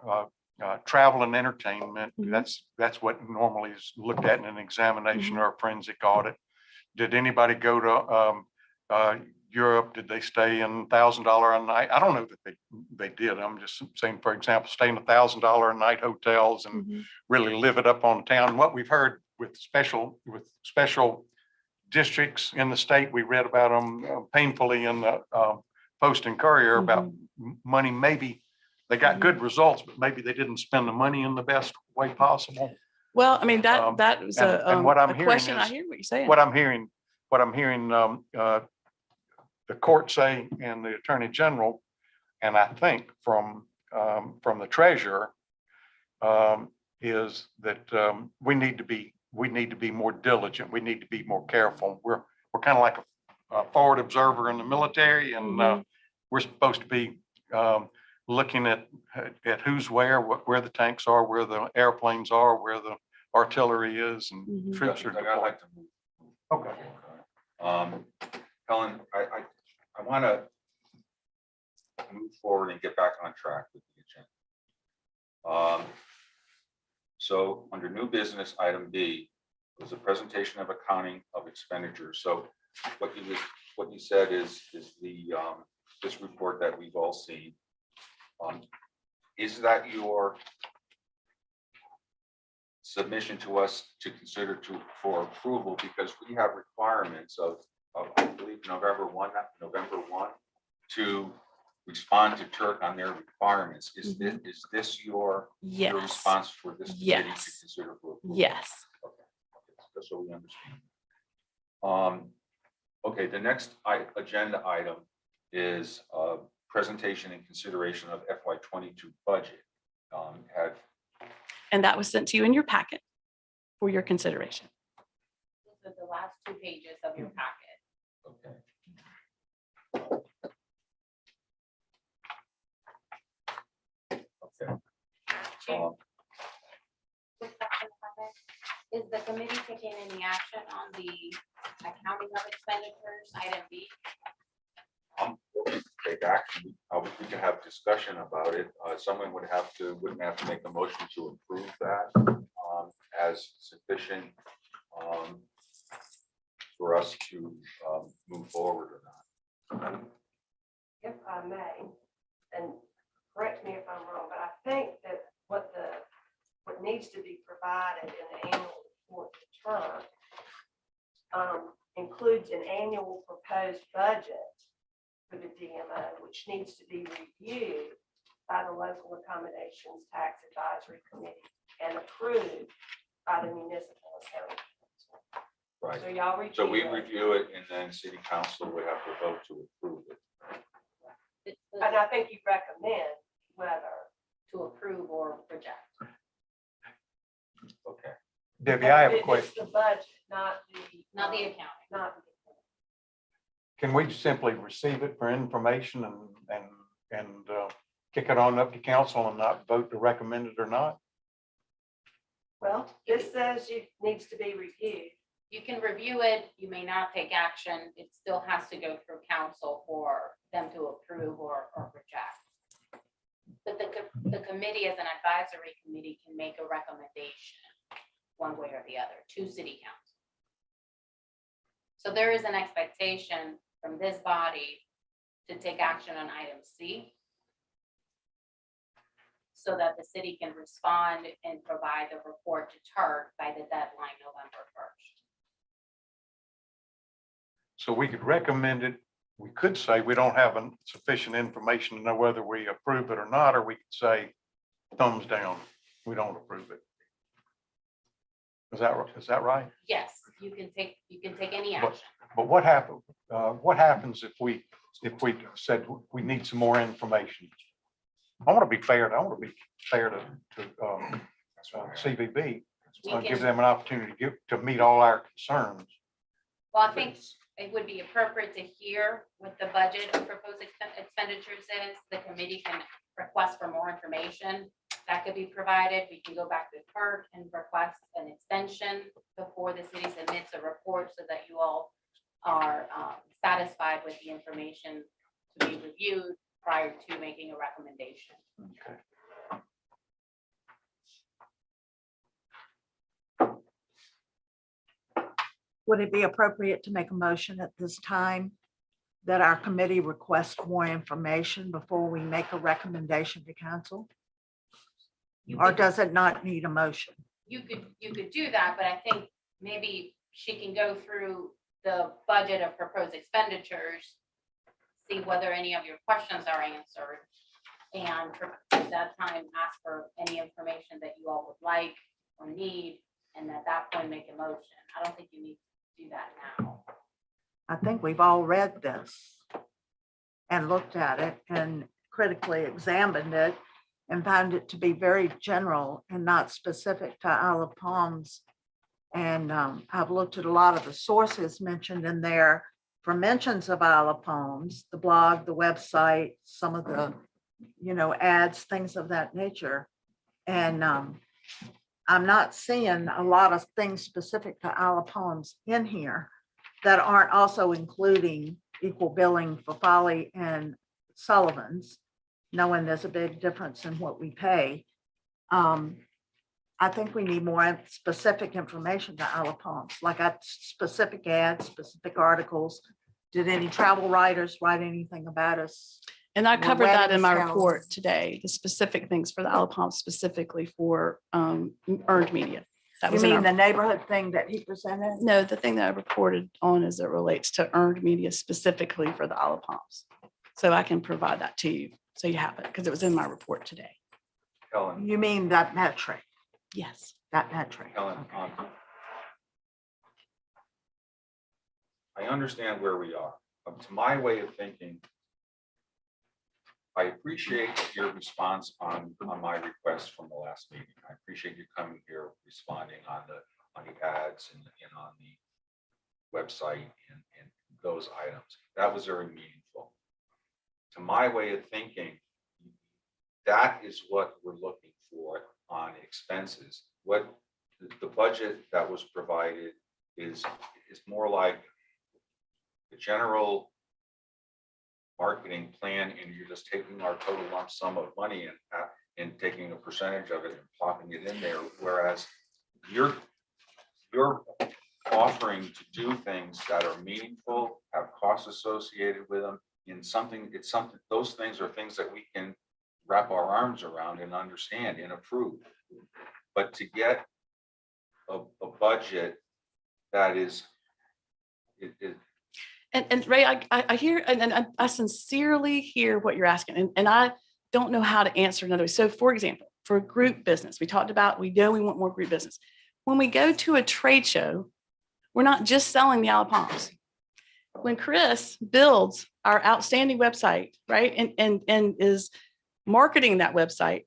Speaker 3: travel and entertainment,
Speaker 6: Mhm.
Speaker 3: that's what normally is looked at in an examination or a forensic audit. Did anybody go to Europe? Did they stay in $1,000 a night? I don't know that they did. I'm just saying, for example, stay in $1,000 a night hotels and
Speaker 6: Mhm.
Speaker 3: really live it up on town. What we've heard with special districts in the state, we read about them painfully in the Post and Courier about money. Maybe they got good results, but maybe they didn't spend the money in the best way possible.
Speaker 6: Well, I mean, that was
Speaker 3: and what I'm
Speaker 6: a
Speaker 3: hearing
Speaker 6: question.
Speaker 3: is
Speaker 6: I hear what you're saying.
Speaker 3: What I'm hearing, the court say and the attorney general, and I think from the treasurer, is that we need to be more diligent. We need to be more careful. We're kind of like a forward observer in the military, and we're supposed to be looking at who's where the tanks are, where the airplanes are, where the artillery is, and troops are
Speaker 1: I'd
Speaker 3: deployed.
Speaker 1: like to move.
Speaker 3: Okay.
Speaker 1: Helen, I want to move forward and get back on track with the agenda. So under new business, item B was a presentation of accounting of expenditures. So what you said is the this report that we've all seen. Is that your submission to us to consider for approval? Because we have requirements of I believe November 1, to respond to Turk on their requirements. Is this your
Speaker 6: Yes.
Speaker 1: response for this committee to
Speaker 6: Yes.
Speaker 1: consider for approval?
Speaker 6: Yes.
Speaker 1: Okay, just so we understand. Okay, the next agenda item is presentation and consideration of FY22 budget.
Speaker 6: And that was sent to you in your packet for your consideration.
Speaker 7: These are the last 2 pages of your packet.
Speaker 1: Okay. Okay.
Speaker 7: Quick question, if I may. Is the committee taking any action on the accounting of expenditures, item B?
Speaker 1: Take action. We can have discussion about it. Someone wouldn't have to make a motion to approve that as sufficient for us to move forward or not.
Speaker 4: If I may, and correct me if I'm wrong, but I think that what needs to be provided in the annual report to Turk includes an annual proposed budget for the DMO, which needs to be reviewed by the Local Accommodations Tax Advisory Committee and approved by the Municipal Accounting Council.
Speaker 1: Right.
Speaker 4: So y'all review.
Speaker 1: So we
Speaker 4: it.
Speaker 1: review it and then city council would have to vote to approve it.
Speaker 4: And I think you recommend whether.
Speaker 7: To approve or reject.
Speaker 1: Okay.
Speaker 3: Debbie, I have a
Speaker 4: It's
Speaker 3: question.
Speaker 4: the budget, not the.
Speaker 7: Not the accounting.
Speaker 4: Not the.
Speaker 3: Can we simply receive it for information and kick it on up to council and not vote to recommend it or not?
Speaker 4: Well, this says it needs to be reviewed.
Speaker 7: You can review it, you may not take action, it still has to go through council for them to approve or reject. But the committee as an advisory committee can make a recommendation one way or the other to city council. So there is an expectation from this body to take action on item C so that the city can respond and provide the report to Turk by the deadline November 1st.
Speaker 3: So we could recommend it. We could say we don't have sufficient information to know whether we approve it or not, or we could say thumbs down, we don't approve it. Is that right?
Speaker 7: Yes, you can take any action.
Speaker 3: But what happens if we said we need some more information? I want to be fair. I want to be fair to CVB. Give them an opportunity to meet all our concerns.
Speaker 7: Well, I think it would be appropriate to hear what the budget of proposed expenditures is. The committee can request for more information. That could be provided. We can go back to Turk and request an extension before the city submits a report so that you all are satisfied with the information to be reviewed prior to making a recommendation.
Speaker 3: Okay.
Speaker 2: Would it be appropriate to make a motion at this time that our committee request more information before we make a recommendation to council? Or
Speaker 7: could-
Speaker 2: does it not need a motion?
Speaker 7: You could do that, but I think maybe she can go through the budget of proposed expenditures, see whether any of your questions are answered, and at that time, ask for any information that you all would like or need, and at that point, make a motion. I don't think you need to do that now.
Speaker 2: I think we've all read this and looked at it and critically examined it and found it to be very general and not specific to Isle of Palms. And I've looked at a lot of the sources mentioned in there for mentions of Isle of Palms, the blog, the website, some of the, ads, things of that nature. And I'm not seeing a lot of things specific to Isle of Palms in here that aren't also including equal billing for Folly and Sullivan's, knowing there's a big difference in what we pay. I think we need more specific information to Isle of Palms, like specific ads, specific articles. Did any travel writers write anything about us?
Speaker 6: And I
Speaker 2: We're
Speaker 6: covered that in my
Speaker 2: wedding
Speaker 6: report
Speaker 2: sales.
Speaker 6: today, the specific things for the Isle of Palms specifically for earned media. That
Speaker 2: You
Speaker 6: was in
Speaker 2: mean
Speaker 6: our,
Speaker 2: the neighborhood thing that he presented?
Speaker 6: no, the thing that I reported on as it relates to earned media specifically for the Isle of Palms. So I can provide that to you. So you have it because it was in my report today.
Speaker 1: Helen,
Speaker 2: You mean that metric,
Speaker 6: Yes.
Speaker 2: that metric?
Speaker 1: Helen,
Speaker 2: Okay.
Speaker 1: I understand where we are. To my way of thinking, I appreciate your response on my request from the last meeting. I appreciate you coming here, responding on the ads and on the website and those items. That was very meaningful. To my way of thinking, that is what we're looking for on expenses. What the budget that was provided is more like the general marketing plan, and you're just taking our total lump sum of money and taking a percentage of it and plopping it in there. Whereas you're offering to do things that are meaningful, have costs associated with them in something, those things are things that we can wrap our arms around and understand and approve. But to get a budget that is,
Speaker 6: And Ray, I hear, and I sincerely hear what you're asking, and I don't know how to answer another way. So for example, for group business, we talked about, we know we want more group business. When we go to a trade show, we're not just selling the Isle of Palms. When Chris builds our outstanding website, right, and is marketing that website,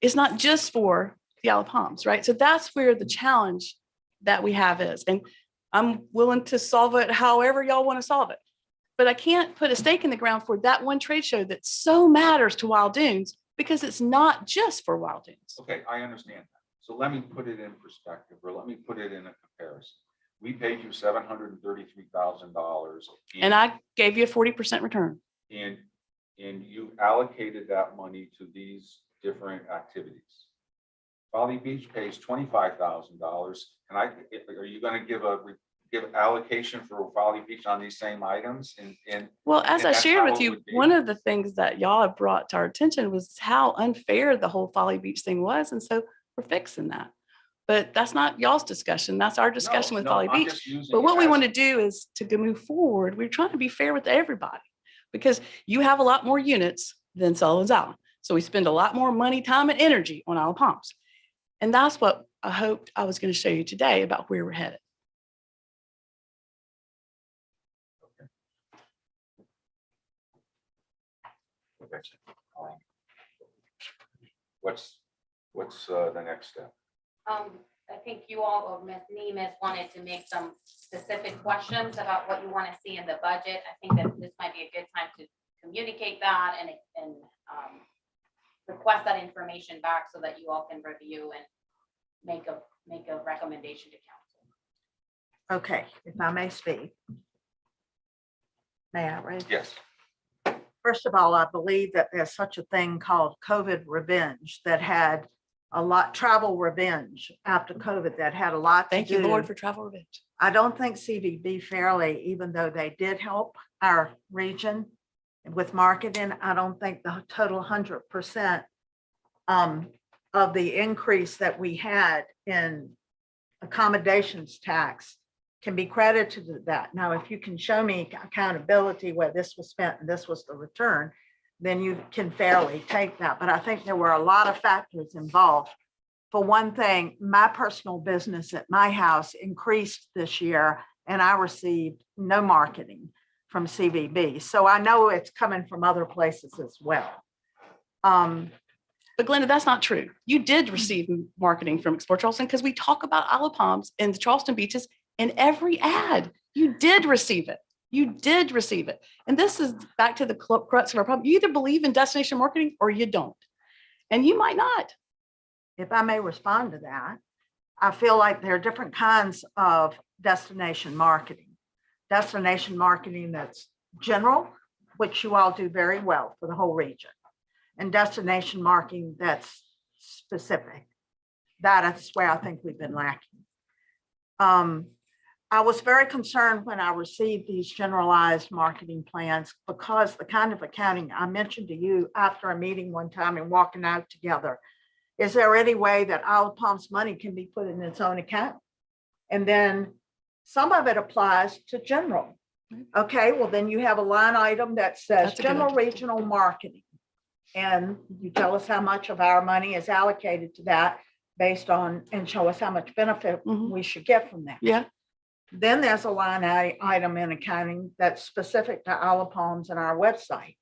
Speaker 6: it's not just for the Isle of Palms, right? So that's where the challenge that we have is. And I'm willing to solve it however y'all want to solve it. But I can't put a stake in the ground for that one trade show that so matters to Wild Dunes because it's not just for Wild Dunes.
Speaker 1: okay, I understand that. So let me put it in perspective, or let me put it in a comparison. We paid you $733,000.
Speaker 6: And I gave you a 40% return.
Speaker 1: And you allocated that money to these different activities. Folly Beach pays $25,000. And are you going to give allocation for Folly Beach on these same items? And
Speaker 6: Well, as
Speaker 1: and
Speaker 6: I
Speaker 1: that's
Speaker 6: shared
Speaker 1: how
Speaker 6: with
Speaker 1: it
Speaker 6: you,
Speaker 1: would be.
Speaker 6: one of the things that y'all have brought to our attention was how unfair the whole Folly Beach thing was. And so we're fixing that. But that's not y'all's discussion. That's our discussion with
Speaker 1: No,
Speaker 6: Folly
Speaker 1: I'm
Speaker 6: Beach.
Speaker 1: just using
Speaker 6: But what
Speaker 1: it
Speaker 6: we
Speaker 1: as-
Speaker 6: want to do is to go move forward. We're trying to be fair with everybody because you have a lot more units than Sullivan's Island. So we spend a lot more money, time, and energy on Isle of Palms. And that's what I hoped I was going to show you today about where we're headed.
Speaker 1: Okay. What's the next step?
Speaker 7: I think you all, or Ms. Nemes, wanted to make some specific questions about what you want to see in the budget. I think that this might be a good time to communicate that and request that information back so that you all can review and make a recommendation to council.
Speaker 2: Okay, if I may speak. May I, Ray?
Speaker 1: Yes.
Speaker 2: First of all, I believe that there's such a thing called COVID revenge that had a lot, travel revenge after COVID that had a lot to do.
Speaker 6: Thank you, Lord, for travel revenge.
Speaker 2: I don't think CVB fairly, even though they did help our region with marketing, I don't think the total 100% of the increase that we had in accommodations tax can be credited to that. Now, if you can show me accountability where this was spent and this was the return, then you can fairly take that. But I think there were a lot of factors involved. For one thing, my personal business at my house increased this year and I received no marketing from CVB. So I know it's coming from other places as well.
Speaker 6: But Glenda, that's not true. You did receive marketing from Explore Charleston because we talk about Isle of Palms and the Charleston beaches in every ad. You did receive it. You did receive it. And this is back to the crux of our problem. You either believe in destination marketing or you don't. And you might not.
Speaker 2: If I may respond to that, I feel like there are different kinds of destination marketing. Destination marketing that's general, which you all do very well for the whole region, and destination marketing that's specific. That is where I think we've been lacking. I was very concerned when I received these generalized marketing plans because the kind of accounting I mentioned to you after a meeting one time and walking out together, is there any way that Isle of Palms money can be put in its own account? And then some of it applies to general. Okay, well, then you have a line item that says
Speaker 6: That's a good
Speaker 2: general
Speaker 6: idea.
Speaker 2: regional marketing. And you tell us how much of our money is allocated to that based on, and show us how much benefit
Speaker 6: Mhm.
Speaker 2: we should get from that.
Speaker 6: Yeah,
Speaker 2: Then there's a line item in accounting that's specific to Isle of Palms and our website,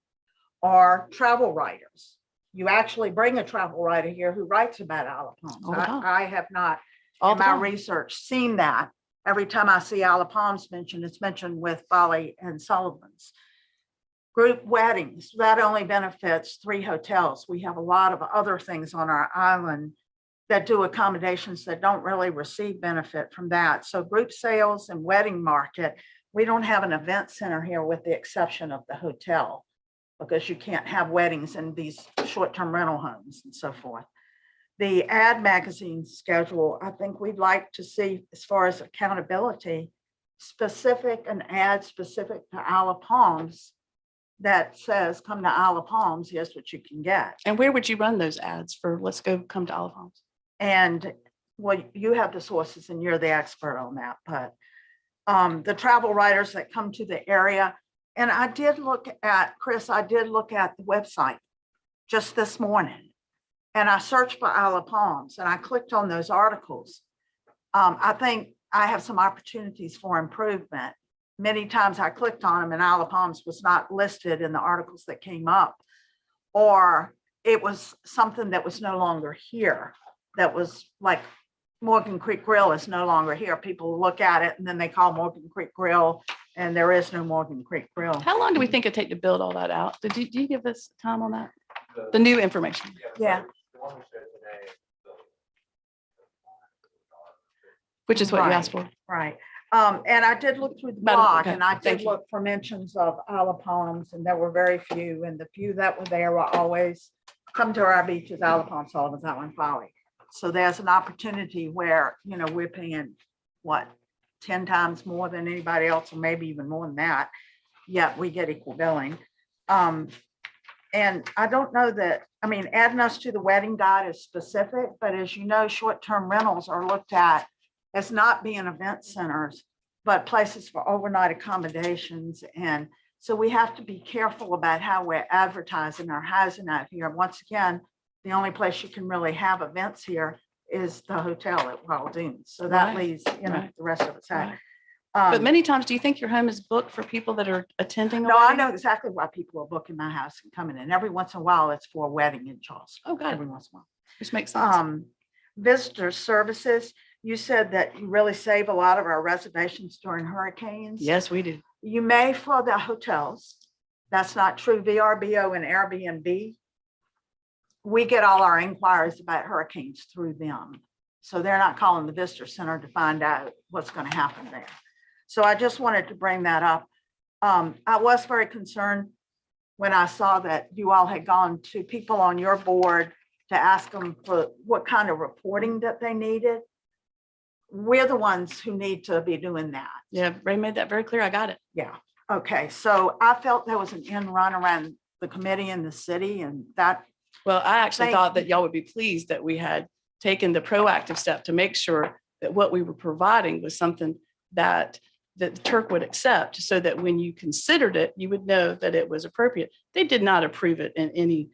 Speaker 2: or travel writers. You actually bring a travel writer here who writes about Isle of Palms.
Speaker 6: All the time.
Speaker 2: I have not,
Speaker 6: all
Speaker 2: in
Speaker 6: the
Speaker 2: my
Speaker 6: time.
Speaker 2: research, seen that. Every time I see Isle of Palms mentioned, it's mentioned with Folly and Sullivan's. Group weddings, that only benefits 3 hotels. We have a lot of other things on our island that do accommodations that don't really receive benefit from that. So group sales and wedding market, we don't have an event center here with the exception of the hotel, because you can't have weddings in these short-term rental homes and so forth. The ad magazine schedule, I think we'd like to see, as far as accountability, an ad specific to Isle of Palms that says, come to Isle of Palms, here's what you can get.
Speaker 6: And where would you run those ads for? Let's go come to Isle of Palms.
Speaker 2: And well, you have the sources and you're the expert on that, but the travel writers that come to the area. And I did look at, Chris, I did look at the website just this morning. And I searched for Isle of Palms and I clicked on those articles. I think I have some opportunities for improvement. Many times I clicked on them and Isle of Palms was not listed in the articles that came up. Or it was something that was no longer here. That was like Morgan Creek Grill is no longer here. People look at it and then they call Morgan Creek Grill and there is no Morgan Creek Grill.
Speaker 6: How long do we think it'd take to build all that out? Do you give us time on that? The new information.
Speaker 2: Yeah.
Speaker 6: Which is what you
Speaker 2: Right.
Speaker 6: asked for.
Speaker 2: Right. And I did look through the
Speaker 6: Madam-
Speaker 2: blog
Speaker 6: okay,
Speaker 2: and I
Speaker 6: thank
Speaker 2: did
Speaker 6: you.
Speaker 2: look for mentions of Isle of Palms and there were very few. And the few that were there were always come to our beaches, Isle of Palms, Sullivan's Island, Folly. So there's an opportunity where, you know, we're paying what, 10 times more than anybody else, or maybe even more than that. Yet we get equal billing. And I don't know that, I mean, adding us to the wedding guide is specific, but as you know, short-term rentals are looked at as not being event centers, but places for overnight accommodations. And so we have to be careful about how we're advertising our housing out here. Once again, the only place you can really have events here is the hotel at Wild Dunes. So that
Speaker 6: Right,
Speaker 2: leaves, you know,
Speaker 6: right,
Speaker 2: the rest of us out.
Speaker 6: right. But many times, do you think your home is booked for people that are attending? a
Speaker 2: No, I
Speaker 6: wedding?
Speaker 2: know exactly why people are booking my house and coming in. Every once in a while, it's for a wedding in Charleston.
Speaker 6: Oh, got it.
Speaker 2: Every once in a while.
Speaker 6: Which makes sense.
Speaker 2: Visitor services, you said that you really save a lot of our reservations during hurricanes.
Speaker 6: Yes, we do.
Speaker 2: You may for the hotels. That's not true. VRBO and Airbnb. We get all our inquiries about hurricanes through them. So they're not calling the visitor center to find out what's going to happen there. So I just wanted to bring that up. I was very concerned when I saw that you all had gone to people on your board to ask them for what kind of reporting that they needed. We're the ones who need to be doing that.
Speaker 6: Yeah, Ray made that very clear. I got it.
Speaker 2: Yeah, okay, so I felt there was an end run around the committee and the city and that,
Speaker 6: Well, I actually
Speaker 2: Thank
Speaker 6: thought that
Speaker 2: you.
Speaker 6: y'all would be pleased that we had taken the proactive step to make sure that what we were providing was something that the Turk would accept, so that when you considered it, you would know that it was appropriate. They did not approve it in any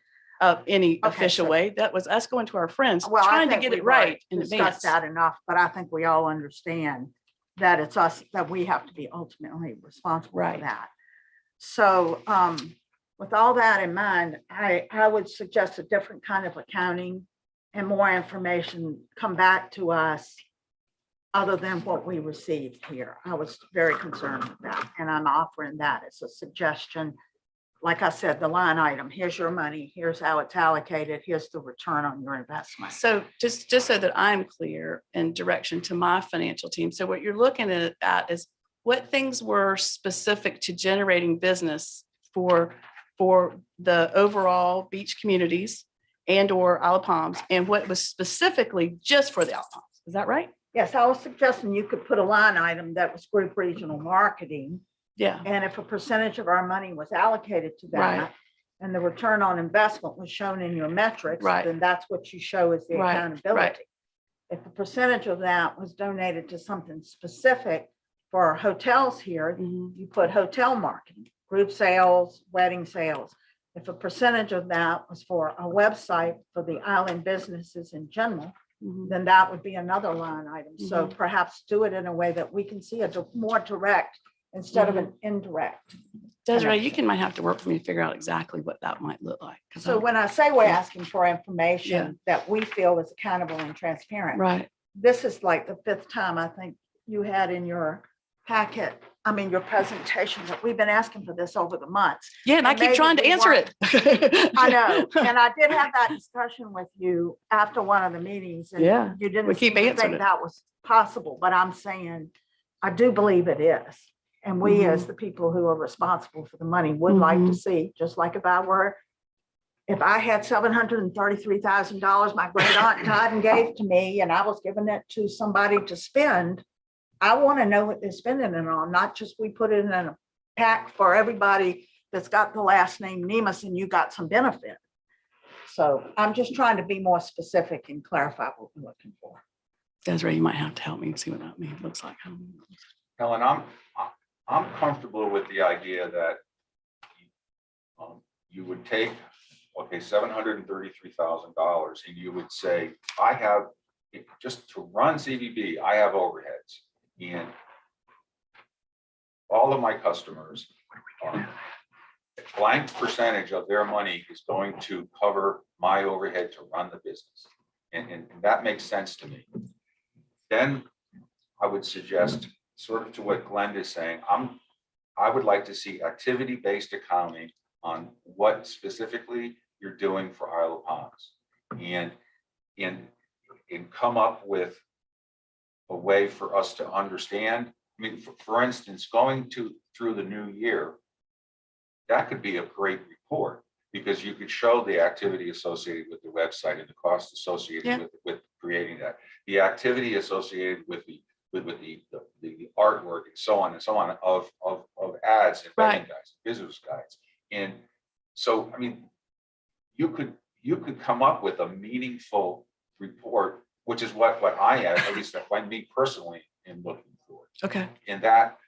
Speaker 6: official
Speaker 2: so-
Speaker 6: way. That was us going to our friends,
Speaker 2: well, I
Speaker 6: trying to
Speaker 2: think
Speaker 6: get
Speaker 2: we've
Speaker 6: it right
Speaker 2: already
Speaker 6: in
Speaker 2: discussed
Speaker 6: advance.
Speaker 2: that enough, but I think we all understand that it's us, that we have to be ultimately responsible for
Speaker 6: Right.
Speaker 2: that. So with all that in mind, I would suggest a different kind of accounting and more information come back to us other than what we received here. I was very concerned with that, and I'm offering that as a suggestion. Like I said, the line item, here's your money, here's how it's allocated, here's the return on your investment.
Speaker 6: So just so that I'm clear in direction to my financial team. So what you're looking at is what things were specific to generating business for the overall beach communities and or Isle of Palms, and what was specifically just for the Isle of Palms. Is that right?
Speaker 2: Yes, I was suggesting you could put a line item that was group regional marketing.
Speaker 6: Yeah.
Speaker 2: And if a percentage of our money was allocated to
Speaker 6: Right.
Speaker 2: that, and the return on investment was shown in your metrics,
Speaker 6: Right.
Speaker 2: then that's what you show as the
Speaker 6: Right,
Speaker 2: accountability. If a percentage of that was donated to something specific for our hotels here,
Speaker 6: Mhm.
Speaker 2: you put hotel marketing, group sales, wedding sales. If a percentage of that was for a website for the island businesses in general,
Speaker 6: Mhm.
Speaker 2: then that would be another line item. So perhaps do it in a way that we can see a more direct instead of an indirect.
Speaker 6: Desiree, you might have to work for me to figure out exactly what that might look like. 'Cause
Speaker 2: So
Speaker 6: I-
Speaker 2: when I say we're asking for
Speaker 6: Yeah.
Speaker 2: information that we feel is accountable and transparent,
Speaker 6: Right.
Speaker 2: this is like the fifth time I think you had in your packet, I mean, your presentation, that we've been asking for this over the months.
Speaker 6: Yeah, and I
Speaker 2: And
Speaker 6: keep
Speaker 2: maybe
Speaker 6: trying to
Speaker 2: we
Speaker 6: answer it.
Speaker 2: I know, and I did have that discussion with you after one of the meetings. And
Speaker 6: Yeah,
Speaker 2: you didn't
Speaker 6: we keep
Speaker 2: seem to
Speaker 6: answering
Speaker 2: think
Speaker 6: it.
Speaker 2: that was possible, but I'm saying, I do believe it is. And we,
Speaker 6: Mm-hmm.
Speaker 2: as the people who are responsible for the money, would like to see, just like if I had $733,000, my great aunt died and gave to me, and I was giving it to somebody to spend, I want to know what they're spending it on, not just we put it in a pack for everybody that's got the last name Nemus and you got some benefit. So I'm just trying to be more specific and clarify what we're looking for.
Speaker 6: Desiree, you might have to help me see what that looks like.
Speaker 1: Helen, I'm comfortable with the idea that you would take, okay, $733,000 and you would say, I have, just to run CVB, I have overheads. And all of my customers, a blank percentage of their money is going to cover my overhead to run the business. And that makes sense to me. Then I would suggest, sort of to what Glenn is saying, I would like to see activity-based accounting on what specifically you're doing for Isle of Palms. And come up with a way for us to understand. I mean, for instance, going through the new year, that could be a great report because you could show the activity associated with the website and the cost associated with creating that, the activity associated with the artwork and so on of ads and wedding guides, business guides. And so, I mean, you could come up with a meaningful report, which is what I have, at least by me personally, am looking for.
Speaker 6: Okay.
Speaker 1: And that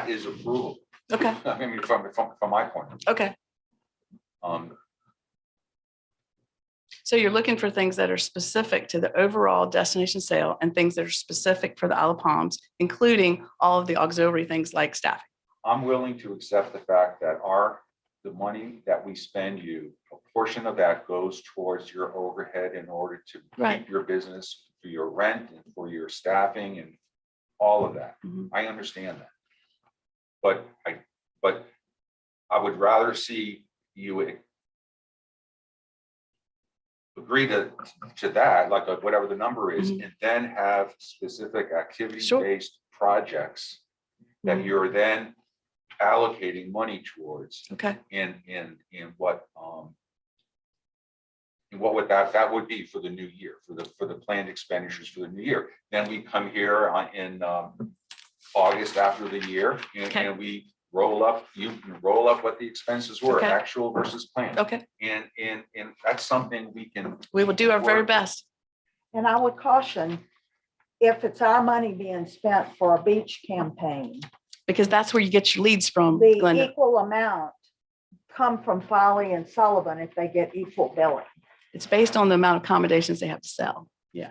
Speaker 1: is approvable.
Speaker 6: Okay.
Speaker 1: I mean, from my point of view.
Speaker 6: Okay. So you're looking for things that are specific to the overall destination sale and things that are specific for the Isle of Palms, including all of the auxiliary things like staffing.
Speaker 1: I'm willing to accept the fact that the money that we spend you, a portion of that goes towards your overhead in order to keep your business, for your rent and for your staffing and all of that.
Speaker 6: Mhm.
Speaker 1: I understand that. But I would rather see you agree to that, like whatever the number is, and then have specific activity-based projects that you're then allocating money towards.
Speaker 6: Okay.
Speaker 1: And what would that would be for the new year, for the planned expenditures for the new year. Then we come here in August after the year and we roll up, you can roll up what the expenses were, actual versus planned.
Speaker 6: Okay.
Speaker 1: And that's something
Speaker 6: we will do our very best.
Speaker 2: And I would caution, if it's our money being spent for a beach campaign,
Speaker 6: because that's where you get your leads from,
Speaker 2: the
Speaker 6: Glenda.
Speaker 2: equal amount come from Folly and Sullivan if they get equal billing.
Speaker 6: It's based on the amount of accommodations they have to sell. Yeah.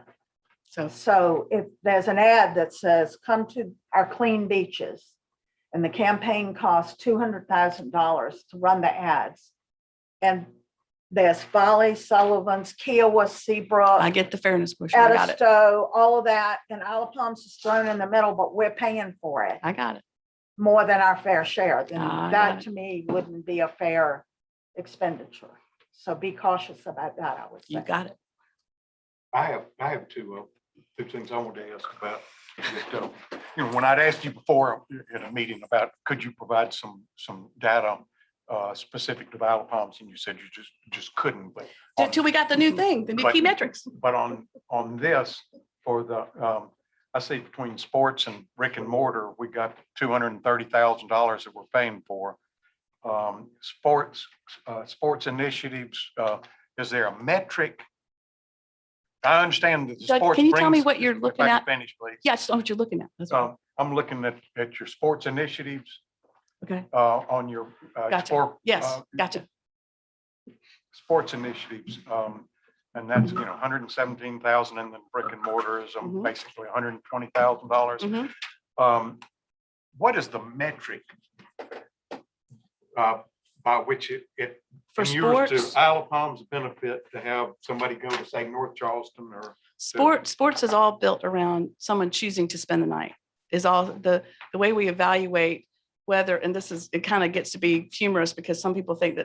Speaker 2: So if there's an ad that says, come to our clean beaches, and the campaign costs $200,000 to run the ads, and there's Folly, Sullivan's, Kiowa, Seabrook,
Speaker 6: I get the fairness question. I got it.
Speaker 2: Edisto, all of that, and Isle of Palms is thrown in the middle, but we're paying for it
Speaker 6: I got it.
Speaker 2: more than our fair share. Then
Speaker 6: I got
Speaker 2: that
Speaker 6: it.
Speaker 2: to me wouldn't be a fair expenditure. So be cautious about that, I would say.
Speaker 6: You got it.
Speaker 3: I have two things I wanted to ask about. When I'd asked you before in a meeting about, could you provide some data specific to Isle of Palms, and you said you just couldn't, but.
Speaker 6: Until we got the new thing, the new key metrics.
Speaker 3: But on this, for the, I say between sports and brick and mortar, we got $230,000 that we're paying for. sports initiatives, is there a metric? I understand that the
Speaker 6: Doug,
Speaker 3: sports.
Speaker 6: can you tell me
Speaker 3: brings-
Speaker 6: what you're
Speaker 3: if
Speaker 6: looking
Speaker 3: I can
Speaker 6: at?
Speaker 3: Finish, please.
Speaker 6: Yeah, just know what you're looking at. That's all.
Speaker 3: I'm looking at your sports initiatives
Speaker 6: Okay,
Speaker 3: on your.
Speaker 6: gotcha.
Speaker 3: sport,
Speaker 6: Yes, gotcha.
Speaker 3: Sports initiatives. And that's, 117,000 and then brick and mortar is
Speaker 6: Mhm.
Speaker 3: basically $120,000.
Speaker 6: Mhm.
Speaker 3: What is the metric by which it
Speaker 6: For
Speaker 3: inures to
Speaker 6: sports,
Speaker 3: Isle of Palm's benefit to have somebody go to, say, North Charleston or?
Speaker 6: sports is all built around someone choosing to spend the night. Is all the way we evaluate whether, and this is, it kind of gets to be humorous because some people think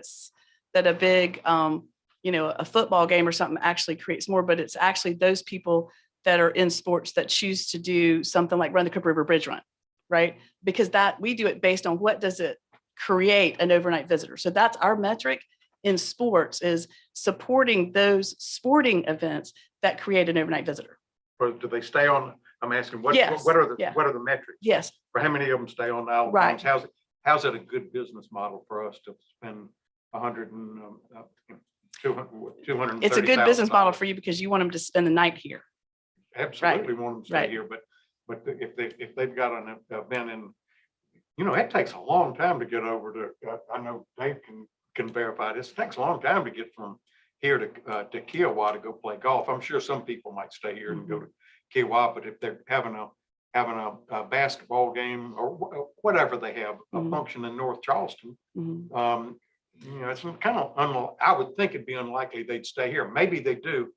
Speaker 6: that a big, a football game or something actually creates more, but it's actually those people that are in sports that choose to do something like run the Cooper River Bridge Run, right? Because that we do it based on what does it create an overnight visitor. So that's our metric in sports, is supporting those sporting events that create an overnight visitor.
Speaker 3: Or do they stay on? I'm asking, what
Speaker 6: Yes,
Speaker 3: are the,
Speaker 6: yeah.
Speaker 3: what are the metrics?
Speaker 6: Yes,
Speaker 3: For how many of them stay on the Isle of
Speaker 6: Right.
Speaker 3: Palms? How's it a good business model for us to spend 200?
Speaker 6: it's a good business model for you because you want them to spend the night here.
Speaker 3: Absolutely want them to stay
Speaker 6: right.
Speaker 3: here, but if they've got an event in, it takes a long time to get over to, I know Dave can verify this. It takes a long time to get from here to Kiowa to go play golf. I'm sure some people might stay here and go to Kiowa, but if they're having a basketball game or whatever they have, a
Speaker 6: Mhm.
Speaker 3: function in North Charleston,
Speaker 6: Mhm.
Speaker 3: it's kind of, I would think it'd be unlikely they'd stay here. Maybe they do.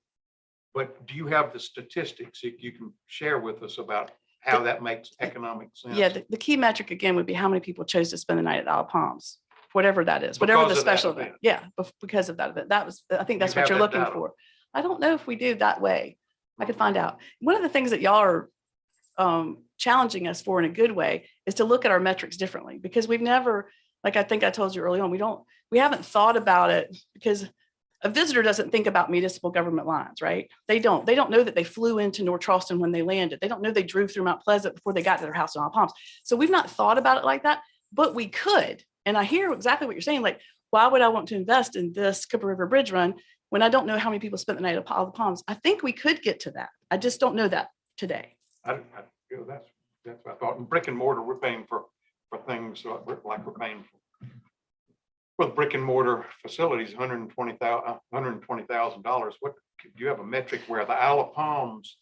Speaker 3: But do you have the statistics that you can share with us about how that makes economic sense?
Speaker 6: Yeah, the key metric again would be how many people chose to spend the night at Isle of Palms, whatever that is, whatever the
Speaker 3: Because of that
Speaker 6: special event.
Speaker 3: event.
Speaker 6: Yeah, because of that event. I think that's
Speaker 3: You
Speaker 6: what
Speaker 3: have
Speaker 6: you're
Speaker 3: that
Speaker 6: looking
Speaker 3: data.
Speaker 6: for. I don't know if we do that way. I could find out. One of the things that y'all are challenging us for in a good way is to look at our metrics differently, because we've never, like I think I told you early on, we haven't thought about it, because a visitor doesn't think about municipal government lines, right? They don't know that they flew into North Charleston when they landed. They don't know they drove through Mount Pleasant before they got to their house in Isle of Palms. So we've not thought about it like that, but we could. And I hear exactly what you're saying. Like, why would I want to invest in this Cooper River Bridge Run when I don't know how many people spent the night at Isle of Palms? I think we could get to that. I just don't know that today.
Speaker 3: That's what I thought. In brick and mortar, we're paying for things like we're paying for the brick and mortar facilities, $120,000. What, do you have a metric where the Isle of Palms?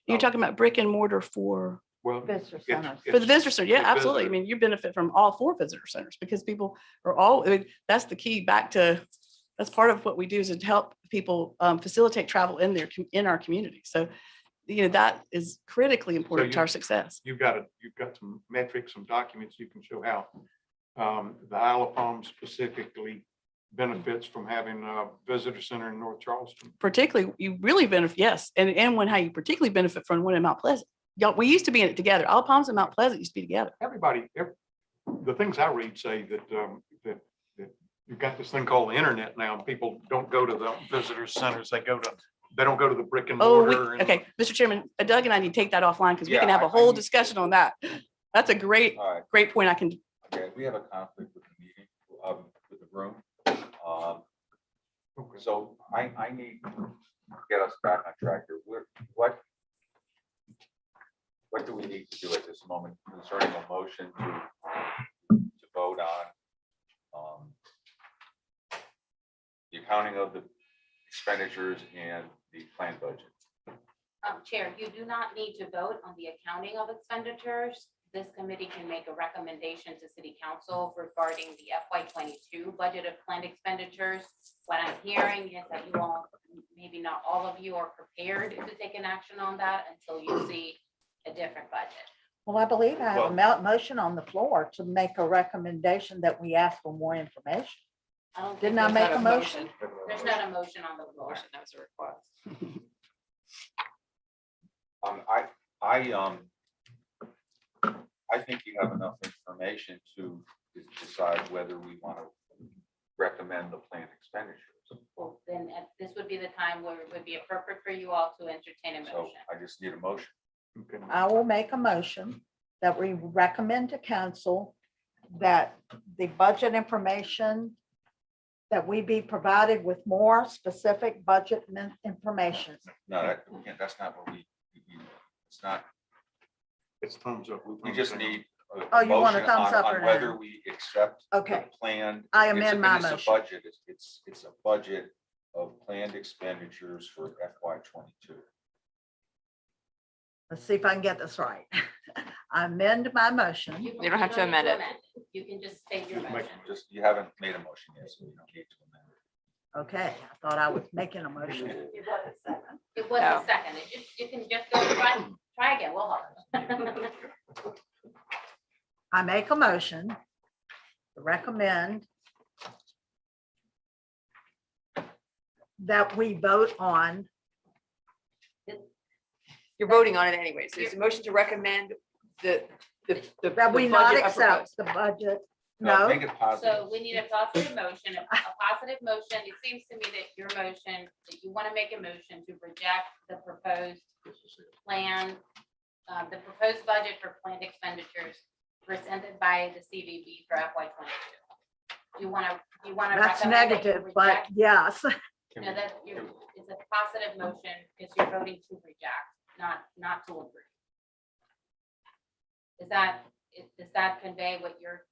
Speaker 6: You're talking about brick and mortar for
Speaker 3: Well,
Speaker 2: Visitor
Speaker 3: it's-
Speaker 2: centers.
Speaker 6: the visitor center. Yeah,
Speaker 3: the
Speaker 6: absolutely. I
Speaker 3: visitor.
Speaker 6: mean, you benefit from all 4 visitor centers because people are all, that's the key back to, that's part of what we do is to help people facilitate travel in our community. So, that is critically important to our success.
Speaker 3: You've got some metrics, some documents you can show how the Isle of Palms specifically benefits from having a visitor center in North Charleston.
Speaker 6: Particularly, you really benefit, yes. And how you particularly benefit from one in Mount Pleasant. Y'all, we used to be in it together. Isle of Palms and Mount Pleasant used to be together.
Speaker 3: The things I read say that you've got this thing called the internet now, and people don't go to the visitor centers. They don't go to the brick and mortar.
Speaker 6: Okay, Mr. Chairman, Doug and I need to take that offline because we
Speaker 1: Yeah,
Speaker 6: can have
Speaker 1: I
Speaker 6: a whole
Speaker 1: need to-
Speaker 6: discussion on that. That's a great
Speaker 1: All right.
Speaker 6: point.
Speaker 1: Okay, we have a conflict with the meeting, with the room. So I need to get us back on track here. What do we need to do at this moment concerning a motion to vote on the accounting of the expenditures and the planned budget?
Speaker 7: Chair, you do not need to vote on the accounting of expenditures. This committee can make a recommendation to City Council regarding the FY '22 budget of planned expenditures. What I'm hearing is that you all, maybe not all of you, are prepared to take an action on that until you see a different budget.
Speaker 2: Well, I believe I have a motion on the floor to make a recommendation that we ask for more information.
Speaker 7: I don't think
Speaker 2: Didn't I
Speaker 7: there's
Speaker 2: make a motion?
Speaker 7: There's not a motion on the floor.
Speaker 6: That's a request.
Speaker 1: I think you have enough information to decide whether we want to recommend the planned expenditures.
Speaker 7: Well, then this would be the time where it would be appropriate for you all to entertain a
Speaker 1: So
Speaker 7: motion.
Speaker 1: I just need a motion.
Speaker 3: Okay.
Speaker 2: I will make a motion that we recommend to council that the budget information, that we be provided with more specific budget information.
Speaker 1: No, again, that's not what it's not,
Speaker 3: It's thumbs up.
Speaker 1: we just need a
Speaker 2: Oh, you want a
Speaker 1: motion
Speaker 2: thumbs up or
Speaker 1: on whether
Speaker 2: down?
Speaker 1: we accept the
Speaker 2: Okay,
Speaker 1: plan.
Speaker 2: I
Speaker 1: It's a-
Speaker 2: amend my
Speaker 1: and it's a
Speaker 2: motion.
Speaker 1: budget, it's a budget of planned expenditures for FY 22.
Speaker 2: let's see if I can get this right. I amend my motion.
Speaker 5: You don't have to amend it.
Speaker 7: You can just state your motion.
Speaker 1: Just, you haven't made a motion yet, so you don't need to amend it.
Speaker 2: Okay, I thought I was making a motion.
Speaker 7: It
Speaker 5: No.
Speaker 7: was a second. You can just go try again. We'll help.
Speaker 2: I make a motion to recommend that we vote on,
Speaker 5: You're voting on it anyway. So it's a motion to recommend the.
Speaker 2: that we
Speaker 5: the
Speaker 2: not
Speaker 5: budget as
Speaker 2: accept
Speaker 5: proposed.
Speaker 2: the budget.
Speaker 1: No,
Speaker 2: No,
Speaker 1: make it positive.
Speaker 7: So we need a positive motion, a positive motion. It seems to me that your motion, that you want to make a motion to reject the proposed plan, the proposed budget for planned expenditures presented by the CVB for FY 22. Do you want to?
Speaker 2: that's negative, but yes,
Speaker 7: No, that it's a positive motion because you're voting to reject, not to agree. Does that convey what your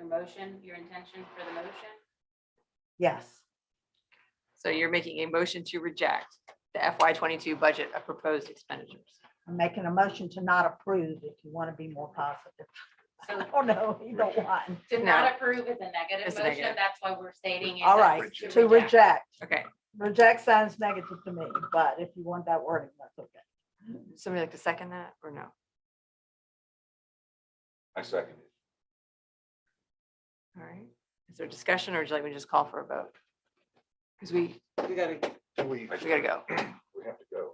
Speaker 7: motion, your intention for the motion?
Speaker 2: yes.
Speaker 5: So you're making a motion to reject the FY 22 budget of proposed expenditures.
Speaker 2: I'm making a motion to not approve if you want to be more positive.
Speaker 7: So
Speaker 2: Oh, no, you don't want.
Speaker 7: to not approve is a negative
Speaker 5: It's a
Speaker 7: motion.
Speaker 5: negative.
Speaker 7: That's why we're stating. it
Speaker 2: All
Speaker 7: as
Speaker 2: right, to reject.
Speaker 5: Okay,
Speaker 2: Reject sounds negative to me, but if you want that wording, that's okay.
Speaker 5: somebody like to second that or no?
Speaker 1: I second it.
Speaker 5: All right. Is there discussion or would you like me to just call for a vote? Because we
Speaker 9: We,
Speaker 5: gotta go.
Speaker 8: We have to go.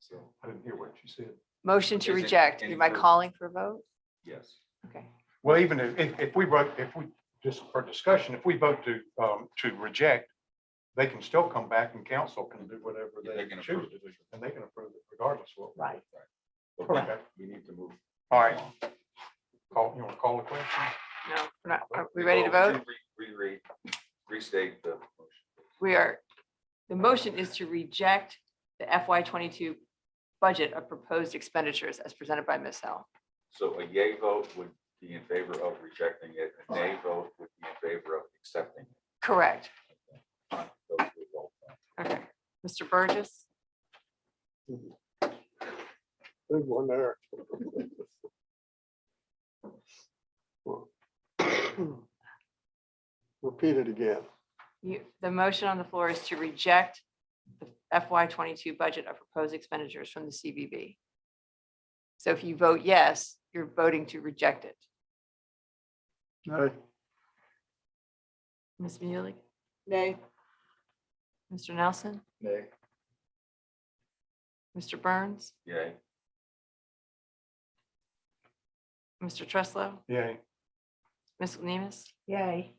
Speaker 8: So
Speaker 3: I didn't hear what you said.
Speaker 5: Motion to
Speaker 1: Is it
Speaker 5: reject.
Speaker 1: any
Speaker 5: Am I
Speaker 1: further-
Speaker 5: calling for a vote?
Speaker 1: Yes.
Speaker 5: Okay.
Speaker 3: Well, even if we vote, if we, just for discussion, if we vote to reject, they can still come back and council can do whatever
Speaker 1: Yeah,
Speaker 3: they
Speaker 1: they can
Speaker 3: choose
Speaker 1: approve
Speaker 3: to do, and they can approve it regardless of what.
Speaker 2: Right.
Speaker 1: But
Speaker 2: Correct.
Speaker 1: we need to move.
Speaker 3: All right.
Speaker 1: along.
Speaker 3: You want to call the question?
Speaker 5: No, we're not. Are we ready to vote?
Speaker 1: Restate the motion.
Speaker 5: We are, the motion is to reject the FY 22 budget of proposed expenditures as presented by Ms. Hell.
Speaker 1: So a yay vote would be in favor of rejecting it, a nay vote would be in favor of accepting it.
Speaker 5: Correct.
Speaker 1: Those would roll call.
Speaker 5: Okay. Mr. Burgess,
Speaker 9: big one there. Repeat it again.
Speaker 5: the motion on the floor is to reject the FY 22 budget of proposed expenditures from the CVB. So if you vote yes, you're voting to reject it.
Speaker 9: Aye.
Speaker 5: Ms. Muley,
Speaker 2: Nay.
Speaker 5: Mr. Nelson,
Speaker 8: nay.
Speaker 5: Mr. Burns,
Speaker 1: Yay.
Speaker 5: Mr. Treslow,
Speaker 3: Yay.
Speaker 5: Ms. Nemus.
Speaker 2: Yay.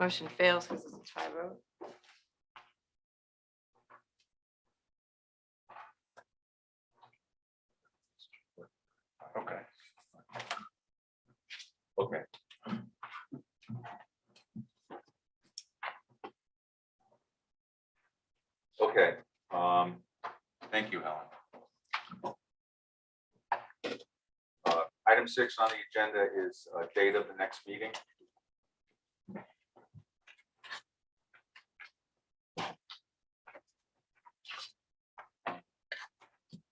Speaker 5: Motion fails because it's a tie vote.
Speaker 3: Okay.
Speaker 1: Okay. Okay, thank you, Helen. Item 6 on the agenda is date of the next meeting.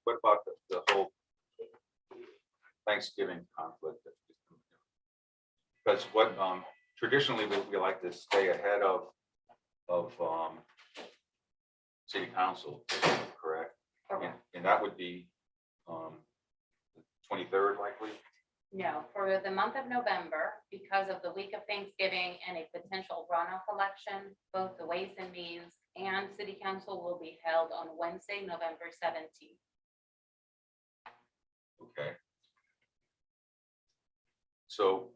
Speaker 1: What about the whole Thanksgiving conflict? Because what traditionally we like to stay ahead of city council, correct? And that would be 23rd likely?
Speaker 7: No, for the month of November, because of the week of Thanksgiving and a potential runoff election, both the Ways and Means and City Council will be held on Wednesday, November 17th.
Speaker 1: Okay. So,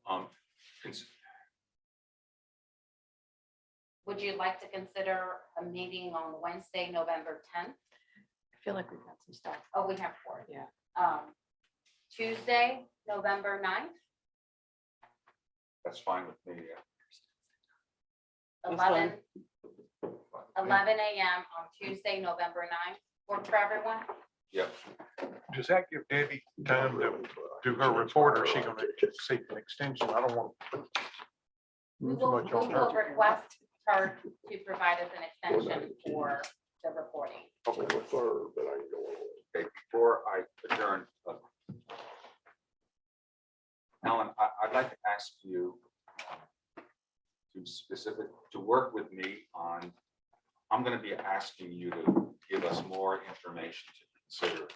Speaker 7: Would you like to consider a meeting on Wednesday, November 10th?
Speaker 5: I feel like we've got some stuff.
Speaker 7: Oh, we have 4.
Speaker 5: Yeah.
Speaker 7: Tuesday, November 9th.
Speaker 1: That's fine with me.
Speaker 6: That's
Speaker 7: 11 a.m. on Tuesday, November 9th. Work for everyone?
Speaker 1: Yep.
Speaker 3: Does that give Debbie time to do her report, or is she gonna seek an extension? I don't want to put
Speaker 7: We
Speaker 3: too
Speaker 7: will
Speaker 3: much on her.
Speaker 7: request her to provide us an extension for the reporting.
Speaker 9: But I can go on.
Speaker 1: Okay, before I adjourn, Helen, I'd like to ask you to work with me on, I'm going to be asking you to give us more information to consider